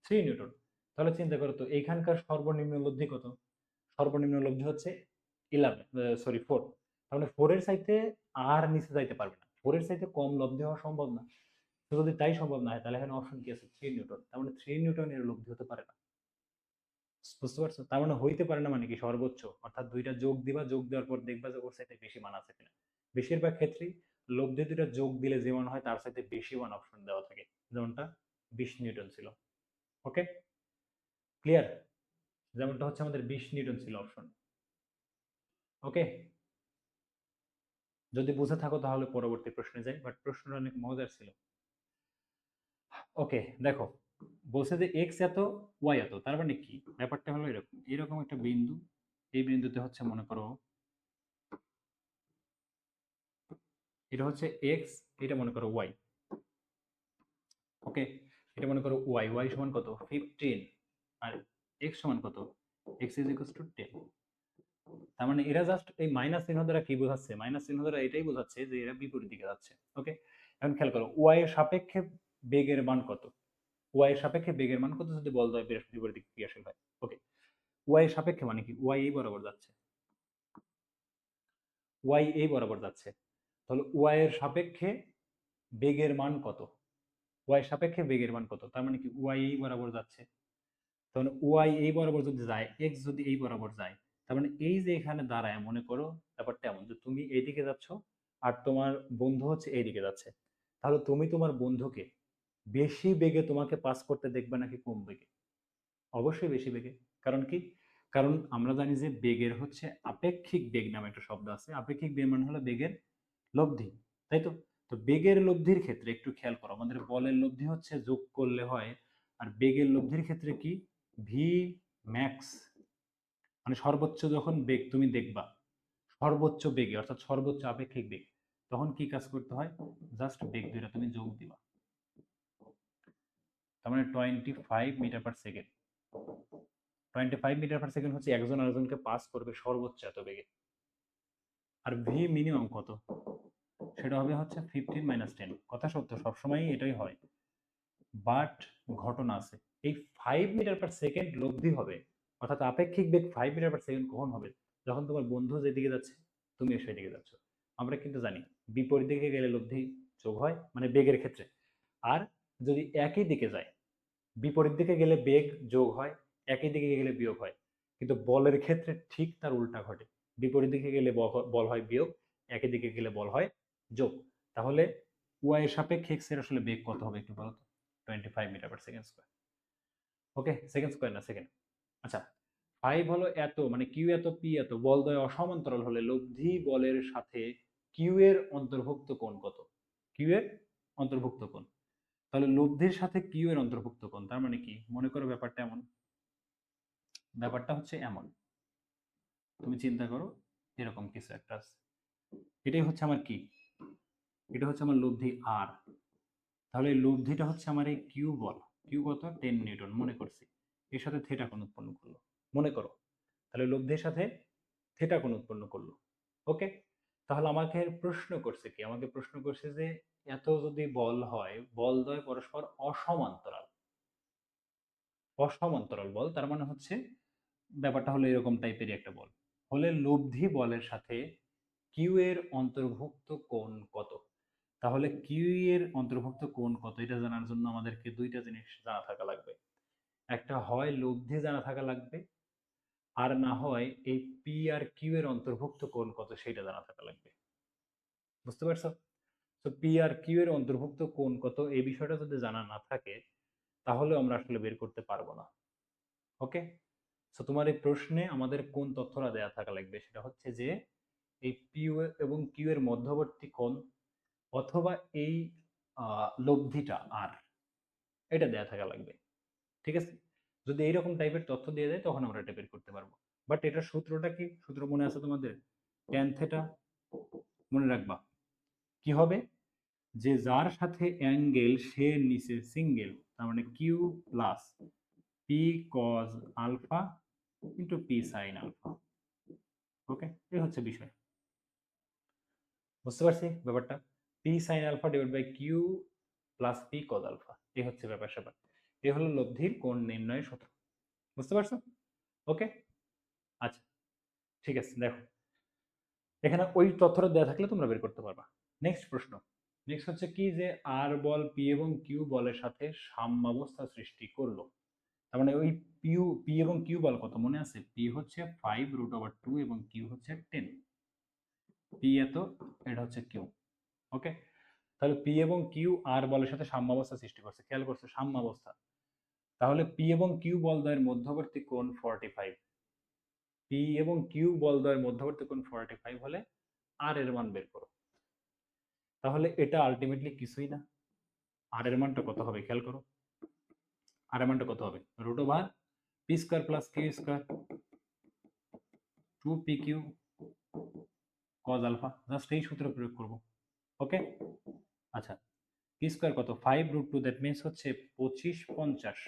3 নিউটন। তাহলে চিন্তা করো তো এইখানকার সর্বনিম্ন লব্ধি কত? সর্বনিম্ন লব্ধি হচ্ছে 4। তাহলে 4-এর চাইতে আর নিচে যাইতে পারবে না, 4-এর চাইতে কম লব্ধি হওয়া সম্ভব না। তো যদি তাই সম্ভব না হয়, তাহলে এখানে অপশন কি আছে? 3 নিউটন। তার মানে 3 নিউটন এর লব্ধি হতে পারে না। বুঝতে পারছো? তার মানে হইতে পারে না মানে কি সর্বোচ্চ, অর্থাৎ দুইটা যোগ দিবা, যোগ দেওয়ার পর দেখবা যে ওর চাইতে বেশি মান আছে কিনা। বেশিরভাগ ক্ষেত্রেই লব্ধি দুইটা যোগ দিলে যে মান হয় তার চাইতে বেশি মান অপশন দেওয়া থাকে, যেমনটা 20 নিউটন ছিল। ওকে, ক্লিয়ার? যেমনটা হচ্ছে আমাদের 20 নিউটন ছিল অপশন। ওকে, যদি বুঝে থাকো তাহলে পরবর্তী প্রশ্নে যাই, বাট প্রশ্নটা অনেক মজার ছিল। ওকে, দেখো বলছে যে এক্স এত ওয়াই এত, তার মানে কি? ব্যাপারটা হলো এরকম, এরকম একটা বিন্দু, এই বিন্দুতে হচ্ছে মনে করো এটা হচ্ছে এক্স, এটা মনে করো ওয়াই। ওকে, এটা মনে করো ওয়াই, ওয়াই সমান কত? 15। আর এক্স সমান কত? X is equals two 10। তার মানে এরা জাস্ট এই মাইনাস চিহ্ন দ্বারা কি বোঝাচ্ছে? মাইনাস চিহ্ন দ্বারা এটাই বোঝাচ্ছে যে এরা বিপরীত দিকে যাচ্ছে। ওকে, এখন খেয়াল করো ওয়াই এর সাপেক্ষে বেগের মান কত? ওয়াই এর সাপেক্ষে বেগের মান কত যদি বল দেয় বিপরীত দিকে ক্রিয়াশীল হয়। ওকে, ওয়াই এর সাপেক্ষে মানে কি? ওয়াই এই বরাবর যাচ্ছে, ওয়াই এই বরাবর যাচ্ছে। তাহলে ওয়াই এর সাপেক্ষে বেগের মান কত? ওয়াই সাপেক্ষে বেগের মান কত? তার মানে কি ওয়াই এই বরাবর যাচ্ছে। তাহলে ওয়াই এই বরাবর যদি যায়, এক্স যদি এই বরাবর যায়, তার মানে এই যে এখানে দাঁড়ায়, মনে করো ব্যাপারটা এমন যে তুমি এইদিকে যাচ্ছ আর তোমার বন্ধু হচ্ছে এইদিকে যাচ্ছে। তাহলে তুমি তোমার বন্ধুকে বেশি বেগে তোমাকে পাস করতে দেখবে নাকি কম বেগে? অবশ্যই বেশি বেগে। কারণ কি? কারণ আমরা জানি যে বেগের হচ্ছে আপেক্ষিক বেগ নামে একটা শব্দ আছে। আপেক্ষিক বেগ মানে হলো বেগের লব্ধি, তাই তো? তো বেগের লব্ধির ক্ষেত্রে একটু খেয়াল করো, আমাদের বলের লব্ধি হচ্ছে যোগ করলে হয়, আর বেগের লব্ধির ক্ষেত্রে কি? ভি ম্যাক্স, মানে সর্বোচ্চ যখন বেগ তুমি দেখবা, সর্বোচ্চ বেগে অর্থাৎ সর্বোচ্চ আপেক্ষিক বেগ, তখন কি কাজ করতে হয়? জাস্ট বেগ দুইটা তুমি যোগ দিবা। তার মানে 25 metre per second. 25 metre per second হচ্ছে একজন আরেকজনকে পাস করবে সর্বোচ্চ এত বেগে। আর ভি মিনিমাম কত? সেটা হবে হচ্ছে 15 - 10। কথা সত্য, সবসময়ই এটাই হয়, বাট ঘটনা আছে। এই 5 মিটার পার সেকেন্ড লব্ধি হবে, অর্থাৎ আপেক্ষিক বেগ 5 মিটার পার সেকেন্ড কখন হবে? যখন তোমার বন্ধু যেদিকে যাচ্ছে তুমিও সেদিকে যাচ্ছ। আমরা কিন্তু জানি বিপরীত দিকে গেলে লব্ধি যোগ হয়, মানে বেগের ক্ষেত্রে। আর যদি একই দিকে যায়, বিপরীত দিকে গেলে বেগ যোগ হয়, একই দিকে গেলে বিয়োগ হয়। কিন্তু বলের ক্ষেত্রে ঠিক তার উল্টা ঘটে। বিপরীত দিকে গেলে বল হয় বিয়োগ, একই দিকে গেলে বল হয় যোগ। তাহলে ওয়াই এর সাপেক্ষে এক্স এর আসলে বেগ কত হবে একটু বলো তো? 25 মিটার পার সেকেন্ড স্কয়ার। ওকে, সেকেন্ড স্কয়ার না, সেকেন্ড। আচ্ছা, 5 হলো এত, মানে কিউ এত পি এত, বলদ্বয় অসমান্তরাল হলে লব্ধি বলের সাথে কিউ এর অন্তর্ভুক্ত কোণ কত? কিউ এর অন্তর্ভুক্ত কোণ। তাহলে লব্ধির সাথে কিউ এর অন্তর্ভুক্ত কোণ, তার মানে কি? মনে করো ব্যাপারটা এমন, ব্যাপারটা হচ্ছে এমন, তুমি চিন্তা করো এরকম কিছু একটা আছে, এটাই হচ্ছে আমার কি, এটা হচ্ছে আমার লব্ধি আর। তাহলে এই লব্ধিটা হচ্ছে আমার এই কিউ বল, কিউ কত? 10 নিউটন মনে করছি, এর সাথে থিটা কোণ উৎপন্ন করলো মনে করো। তাহলে লব্ধির সাথে থিটা কোণ উৎপন্ন করলো। ওকে, তাহলে আমাকে প্রশ্ন করছে কি, আমাকে প্রশ্ন করছে যে এত যদি বল হয়, বলদ্বয় পরস্পর অসমান্তরাল, অসমান্তরাল বল, তার মানে হচ্ছে ব্যাপারটা হলো এরকম টাইপেরই একটা বল হলে লব্ধি বলের সাথে কিউ এর অন্তর্ভুক্ত কোণ কত? তাহলে কিউ এর অন্তর্ভুক্ত কোণ কত এটা জানার জন্য আমাদেরকে দুইটা জিনিস জানা থাকা লাগবে। একটা হয় লব্ধি জানা থাকা লাগবে, আর না হয় এই পি আর কিউ এর অন্তর্ভুক্ত কোণ কত সেটা জানা থাকা লাগবে। বুঝতে পারছো? তো পি আর কিউ এর অন্তর্ভুক্ত কোণ কত এই বিষয়টা যদি জানা না থাকে তাহলে আমরা আসলে বের করতে পারবো না। ওকে, সো তোমার এই প্রশ্নে আমাদের কোন তথ্যটা দেয়া থাকা লাগবে সেটা হচ্ছে যে এই পি এবং কিউ এর মধ্যবর্তী কোণ অথবা এই লব্ধিটা আর, এটা দেয়া থাকা লাগবে। ঠিক আছে, যদি এইরকম টাইপের তথ্য দিয়ে দেয় তখন আমরা এটা বের করতে পারবো। বাট এটার সূত্রটা কি? সূত্র মনে আছে তোমাদের? ট্যান থেটা, মনে রাখবা। কি হবে? যে যার সাথে অ্যাঙ্গেল সে নিচে সিঙ্গেল, তার মানে q plus p cos alpha into p sine alpha. Okay, এই হচ্ছে বিষয়। বুঝতে পারছি ব্যাপারটা? P sine alpha divide by q plus p cos alpha, এই হচ্ছে ব্যাপার স্যাপার। এ হলো লব্ধির কোণ নির্ণয়ের সূত্র। বুঝতে পারছো? ওকে, আচ্ছা ঠিক আছে। দেখো এখানে ওই তথ্যটা দেওয়া থাকলে তোমরা বের করতে পারবা। নেক্সট প্রশ্ন, নেক্সট হচ্ছে কি যে আর বল পি এবং কিউ বলের সাথে সাম্যাবস্থা সৃষ্টি করলো। তার মানে ওই পি এবং কিউ বল কত মনে আছে? পি হচ্ছে 5√2 এবং কিউ হচ্ছে 10। পি এত, এটা হচ্ছে কিউ। ওকে, তাহলে পি এবং কিউ আর বলের সাথে সাম্যাবস্থা সৃষ্টি করছে, খেয়াল করছে সাম্যাবস্থা। তাহলে পি এবং কিউ বলদ্বয়ের মধ্যবর্তী কোণ 45। পি এবং কিউ বলদ্বয়ের মধ্যবর্তী কোণ 45 হলে আর এর মান বের করো। তাহলে এটা আলটিমেটলি কিছুই না, আর এর মানটা কত হবে খেয়াল করো। আর এর মানটা কত হবে? Root over p square plus q square 2pq cos alpha, just এই সূত্র প্রয়োগ করব। ওকে, আচ্ছা পি স্কয়ার কত? 5√2, দ্যাট মিনস হচ্ছে 2550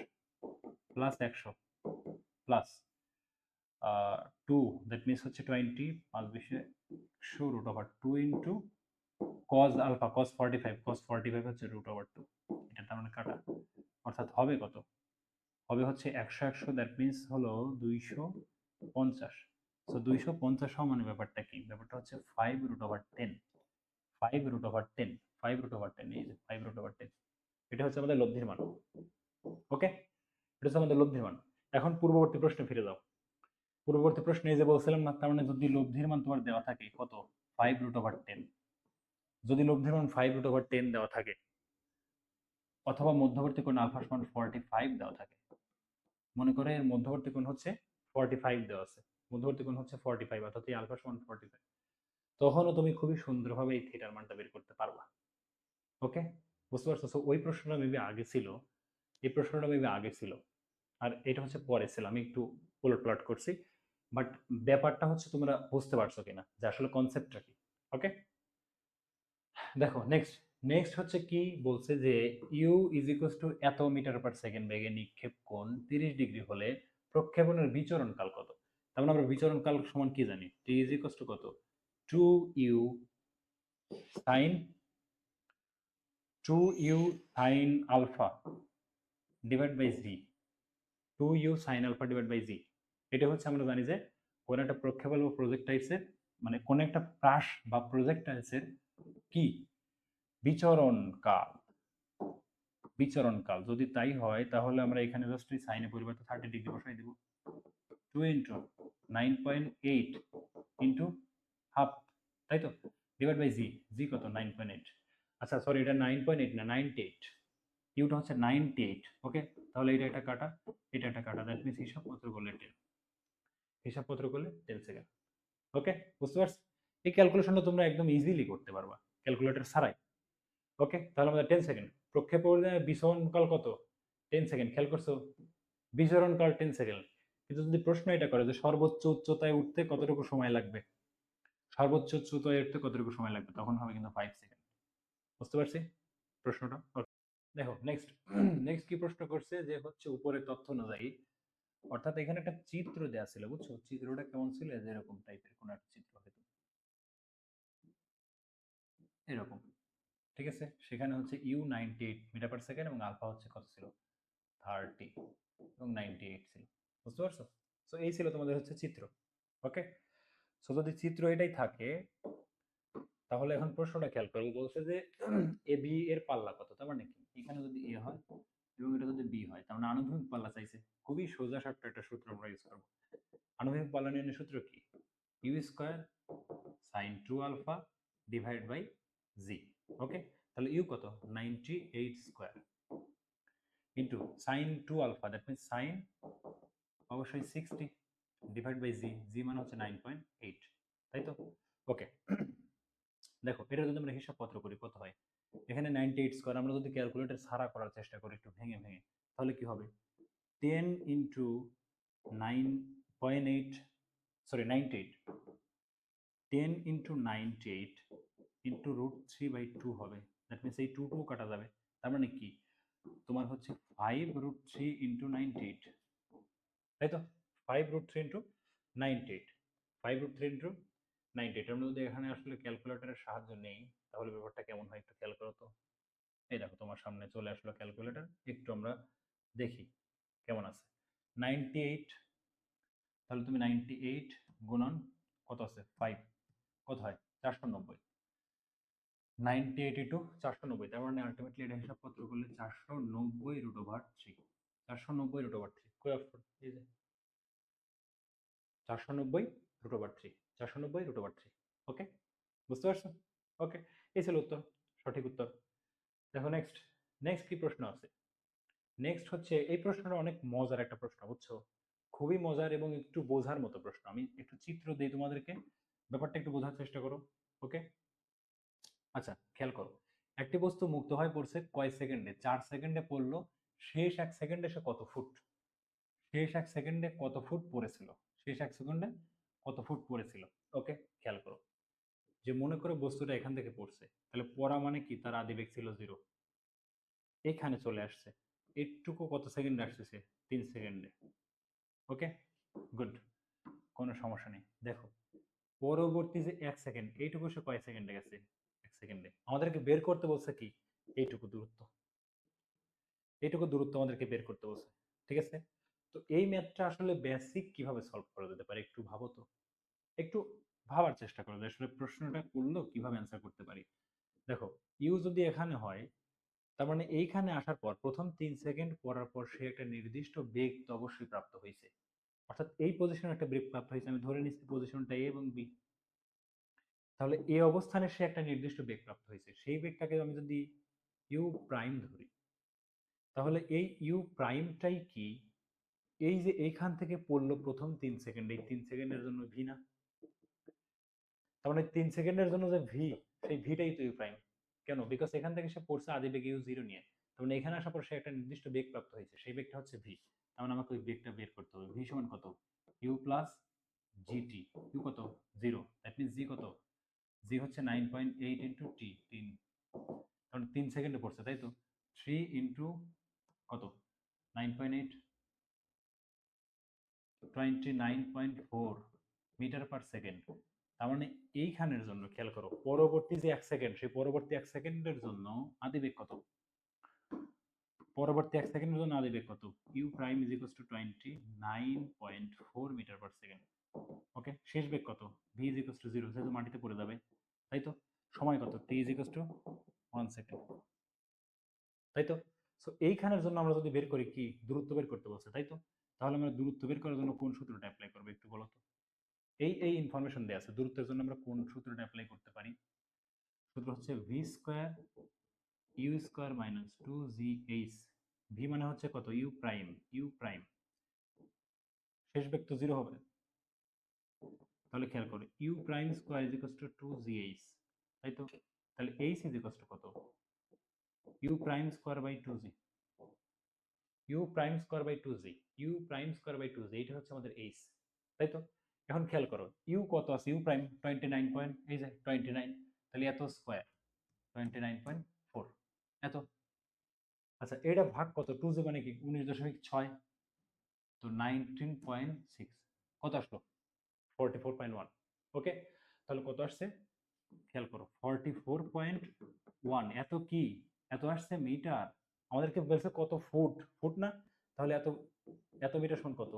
প্লাস 100 প্লাস 2, দ্যাট মিনস হচ্ছে 20, 5 100 root over 2 into cos alpha, cos 45, cos 45 হচ্ছে রুট ওভার 2, এটা তার মানে কাটা, অর্থাৎ হবে কত? হবে হচ্ছে 100 100, দ্যাট মিনস হলো 250। সো 250 সমানে ব্যাপারটা কি? ব্যাপারটা হচ্ছে 5√10, 5√10, 5√10, এই যে 5√10, এটা হচ্ছে আমাদের লব্ধির মান। ওকে, এটা হচ্ছে আমাদের লব্ধির মান। এখন পূর্ববর্তী প্রশ্নে ফিরে যাও। পূর্ববর্তী প্রশ্নে এই যে বলছিলাম না, তার মানে যদি লব্ধির মান তোমার দেওয়া থাকে কত? 5√10, যদি লব্ধির মান 5√10 দেওয়া থাকে অথবা মধ্যবর্তী কোণ আলফা সমান 45 দেওয়া থাকে, মনে করে এর মধ্যবর্তী কোণ হচ্ছে 45 দেওয়া আছে, মধ্যবর্তী কোণ হচ্ছে 45, অর্থাৎ এই আলফা সমান 45, তখনও তুমি খুবই সুন্দরভাবে এই থিটার মানটা বের করতে পারবা। ওকে, বুঝতে পারছো? সো ওই প্রশ্নটা মেবি আগে ছিল, এই প্রশ্নটা মেবি আগে ছিল, আর এটা হচ্ছে পরে ছিল, আমি একটু উলট পালট করছি। বাট ব্যাপারটা হচ্ছে তোমরা বুঝতে পারছো কিনা যে আসলে কনসেপ্টটা কি। ওকে, দেখো নেক্সট, নেক্সট হচ্ছে কি বলছে যে ইউ ইজ ইকুয়ালস টু এত মিটার পার সেকেন্ড বেগে নিক্ষেপ কোণ 30 ডিগ্রি হলে প্রক্ষেপণের বিচরণ কাল কত? তার মানে আমরা বিচরণ কাল সমান কি জানি? টি ইজ ইকুয়ালস টু কত? 2u sine 2u sine alpha divide by g, 2u sine alpha divide by g. এটা হচ্ছে আমরা জানি যে কোন একটা প্রক্ষেপণ বা প্রজেক্টাইলসের, মানে কোন একটা প্রাস বা প্রজেক্টাইলসের কি বিচরণ কাল, বিচরণ কাল যদি তাই হয় তাহলে আমরা এখানে জাস্ট সাইনের পরিবর্তে 30 ডিগ্রি বসাই দেব। 2 ইন্টু 9.8 ইন্টু হাফ, তাই তো, ডিভাইড বাই জি, জি কত 9.8, আচ্ছা সরি এটা 9.8 না 98, ইউটা হচ্ছে 98, ওকে। তাহলে এটা কাটা, এটা কাটা, দ্যাট মিনস হিসাবপত্র করলে 10, হিসাবপত্র করলে 10 সেকেন্ড, ওকে। বুঝতে পারছো? এই ক্যালকুলেশনটা তোমরা একদম ইজিলি করতে পারবা ক্যালকুলেটর ছাড়াই, ওকে। তাহলে আমাদের 10 সেকেন্ড, প্রক্ষেপণে বিচরণকাল কত, 10 সেকেন্ড, খেয়াল করছো, বিচরণকাল 10 সেকেন্ড। কিন্তু যদি প্রশ্ন এটা করে যে সর্বোচ্চ উচ্চতায় উঠতে কতটুকু সময় লাগবে, সর্বোচ্চ উচ্চতায় উঠতে কতটুকু সময় লাগবে, তখন হবে কিন্তু 5 সেকেন্ড। বুঝতে পারছি প্রশ্নটা? দেখো নেক্সট, নেক্সট কি প্রশ্ন করছে যে হচ্ছে উপরের তথ্য অনুযায়ী, অর্থাৎ এখানে একটা চিত্র দেয়া ছিল, বুঝছো, চিত্রটা কেমন ছিল, যে এরকম টাইপের কোন একটা চিত্র হয়তো এরকম, ঠিক আছে। সেখানে হচ্ছে U98 মিটার পার সেকেন্ড এবং আলফা হচ্ছে কত ছিল, 30 এবং 98 ছিল। বুঝতে পারছো? সো এই ছিল তোমাদের হচ্ছে চিত্র, ওকে। সো যদি চিত্র এটাই থাকে, তাহলে এখন প্রশ্নটা খেয়াল করো, বলছে যে এ বি এর পাল্লা কত, তার মানে কি এখানে যদি এ হয় এবং এটা যদি বি হয়, তার মানে আনুভূমিক পাল্লা চাইছে। খুবই সোজা সাপটা একটা সূত্র আমরা ইউজ করবো। আনুভূমিক পাল্লা নির্ণয়ের সূত্র কি, u square sine 2 alpha divide by g, okay. তাহলে ইউ কত, 98 square into sine 2 alpha, that means sine অবশ্যই 60 ডিভাইড বাই জি, জি মানে হচ্ছে 9.8, তাই তো, ওকে। দেখো এটা যদি আমরা হিসাবপত্র করি কত হয়, এখানে 98 স্কয়ার আমরা যদি ক্যালকুলেটর ছাড়া করার চেষ্টা করি একটু ভেঙে ভেঙে, তাহলে কি হবে, 10 into 9.8, sorry 98, 10 into 98 into root 3/2 হবে, দ্যাট মিনস এই 2 কাটা যাবে, তার মানে কি তোমার হচ্ছে 5√3 ইন্টু 98, তাই তো, 5√3 ইন্টু 98, 5√3 ইন্টু 98। আমরা যদি এখানে আসলে ক্যালকুলেটরের সাহায্য নেই তাহলে ব্যাপারটা কেমন হয় একটু খেয়াল করো তো। এই দেখো তোমার সামনে চলে আসলো ক্যালকুলেটর, একটু আমরা দেখি কেমন আছে। 98, তাহলে তুমি 98 গুণন কত আছে 5, কত হয় 490, 98 ইন্টু 490, তার মানে আলটিমেটলি এটা হিসাবপত্র করলে 490√3, 490√3 কই অফ, এই যে 490√3, 490√3, ওকে। বুঝতে পারছো? ওকে, এই ছিল উত্তর, সঠিক উত্তর। দেখো নেক্সট, নেক্সট কি প্রশ্ন আছে, নেক্সট হচ্ছে এই প্রশ্নটা অনেক মজার একটা প্রশ্ন, বুঝছো, খুবই মজার এবং একটু বোঝার মতো প্রশ্ন। আমি একটু চিত্র দিই তোমাদেরকে, ব্যাপারটা একটু বোঝার চেষ্টা করো, ওকে। আচ্ছা খেয়াল করো, একটি বস্তু মুক্ত হয়ে পড়ছে কয় সেকেন্ডে, 4 সেকেন্ডে পড়লো, শেষ 1 সেকেন্ডে সে কত ফুট, শেষ 1 সেকেন্ডে কত ফুট পড়েছিল, শেষ 1 সেকেন্ডে কত ফুট পড়েছিল, ওকে। খেয়াল করো, যে মনে করো বস্তুটা এখান থেকে পড়ছে, তাহলে পড়া মানে কি, তার আদিবেগ ছিল 0, এখানে চলে আসছে, এটুকু কত সেকেন্ডে আসতেছে, 3 সেকেন্ডে, ওকে গুড, কোনো সমস্যা নেই। দেখো পরবর্তী যে 1 সেকেন্ড, এইটুকু সে কয় সেকেন্ডে গেছে, 1 সেকেন্ডে, আমাদেরকে বের করতে বলছে কি, এইটুকু দূরত্ব, এইটুকু দূরত্ব আমাদেরকে বের করতে বলছে, ঠিক আছে। তো এই ম্যাথটা আসলে বেসিক কিভাবে সলভ করা যেতে পারে একটু ভাবো তো, একটু ভাবার চেষ্টা করো যে আসলে প্রশ্নটা করলেও কিভাবে অ্যান্সার করতে পারি। দেখো ইউ যদি এখানে হয়, তার মানে এইখানে আসার পর প্রথম 3 সেকেন্ড পড়ার পর সে একটা নির্দিষ্ট বেগ তো অবশ্যই প্রাপ্ত হয়েছে, অর্থাৎ এই পজিশনে একটা বেগ প্রাপ্ত হয়েছে, আমি ধরে নিচ্ছি পজিশনটা এ এবং বি, তাহলে এই অবস্থানে সে একটা নির্দিষ্ট বেগ প্রাপ্ত হয়েছে, সেই বেগটাকে আমি যদি ইউ প্রাইম ধরি, তাহলে এই ইউ প্রাইমটাই কি, এই যে এইখান থেকে পড়লো প্রথম 3 সেকেন্ড, এই 3 সেকেন্ডের জন্য ভি না, তার মানে 3 সেকেন্ডের জন্য যে ভি, সেই ভিটাই তো ইউ প্রাইম। কেন, বিকজ এখান থেকে সে পড়ছে আদি বেগ ইউ জিরো নিয়ে, তার মানে এখানে আসার পর সে একটা নির্দিষ্ট বেগ প্রাপ্ত হয়েছে, সেই বেগটা হচ্ছে ভি, তার মানে আমাকে ওই বেগটা বের করতে হবে, ভি সমান কত, ইউ প্লাস জিটি, ইউ কত 0, দ্যাট মিনস জি কত, জি হচ্ছে 9.8 ইন্টু টি, 3, কারণ 3 সেকেন্ডে পড়ছে তাই তো, 3 ইন্টু কত 9.8, 29.4 মিটার পার সেকেন্ড, তার মানে এইখানের জন্য খেয়াল করো পরবর্তী যে 1 সেকেন্ড, সেই পরবর্তী 1 সেকেন্ডের জন্য আদিবেগ কত, পরবর্তী 1 সেকেন্ডের জন্য আদিবেগ কত, u prime is equals to 29.4 metre per second, okay. শেষ বেগ কত, ভি ইজ ইকুয়ালস টু 0, যেহেতু মাটিতে পড়ে যাবে, তাই তো। সময় কত, টি ইজ ইকুয়ালস টু 1 সেকেন্ড, তাই তো। সো এইখানের জন্য আমরা যদি বের করি কি, দূরত্ব বের করতে বলছে, তাই তো। তাহলে আমরা দূরত্ব বের করার জন্য কোন সূত্রটা অ্যাপ্লাই করবো একটু বলো তো। এই ইনফরমেশন দেওয়া আছে, দূরত্বের জন্য আমরা কোন সূত্রটা অ্যাপ্লাই করতে পারি? সূত্র হচ্ছে v square u square minus two g h. V মানে হচ্ছে কত? U prime. ইউ প্রাইম শেষ বেগ তো জিরো হবে, তাহলে খেয়াল করো u prime square is equal to two g h, তাই তো? তাহলে এইচ ইজ ইকুয়াল টু কত? U prime square by two g. U prime square by two g, u prime square by two g, এটা হচ্ছে আমাদের H, তাই তো? এখন খেয়াল করো ইউ কত আছে? ইউ প্রাইম 29 পয়েন্ট, এই যে 29, তাহলে এত স্কোয়ার 29.4 এত। আচ্ছা এটা ভাগ কত? টু জি মানে কি 19.6, তো 19.6 কত আসলো? 44.1। ওকে, তাহলে কত আসছে খেয়াল করো 44.1। এত কি? এত আসছে মিটার। আমাদেরকে বলছে কত? ফুট। ফুট না? তাহলে এত এত মিটার সমান কত?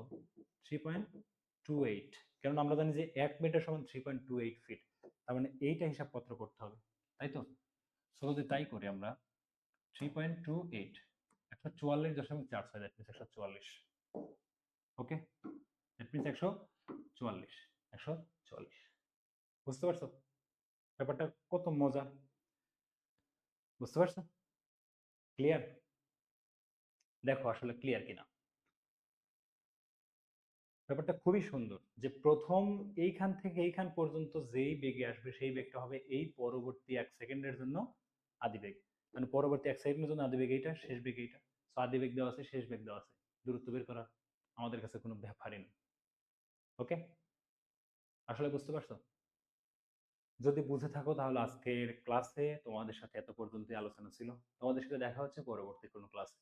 3.28। কারণ আমরা জানি যে 1 মিটার সমান 3.28 ফিট, তার মানে এইটা হিসাবপত্র করতে হবে, তাই তো? সো যদি তাই করি আমরা 3.28 144.46, that means 144। Okay, that means 144, 144। বুঝতে পারছো ব্যাপারটা কত মজা? বুঝতে পারছো? ক্লিয়ার? দেখো আসলে ক্লিয়ার কিনা। ব্যাপারটা খুবই সুন্দর যে প্রথম এইখান থেকে এইখান পর্যন্ত যেই বেগে আসবে সেই বেগটা হবে এই পরবর্তী 1 সেকেন্ডের জন্য আদি বেগ। মানে পরবর্তী 1 সেকেন্ডের জন্য আদি বেগ এইটা, শেষ বেগ এইটা। তো আদি বেগ দেওয়া আছে, শেষ বেগ দেওয়া আছে, দূরত্ব বের করা আমাদের কাছে কোনো ব্যাপারই না। ওকে, আসলে বুঝতে পারছো? যদি বুঝে থাকো তাহলে আজকের ক্লাসে তোমাদের সাথে এত পর্যন্ত আলোচনা ছিল। তোমাদের সাথে দেখা হচ্ছে পরবর্তী কোনো ক্লাসে।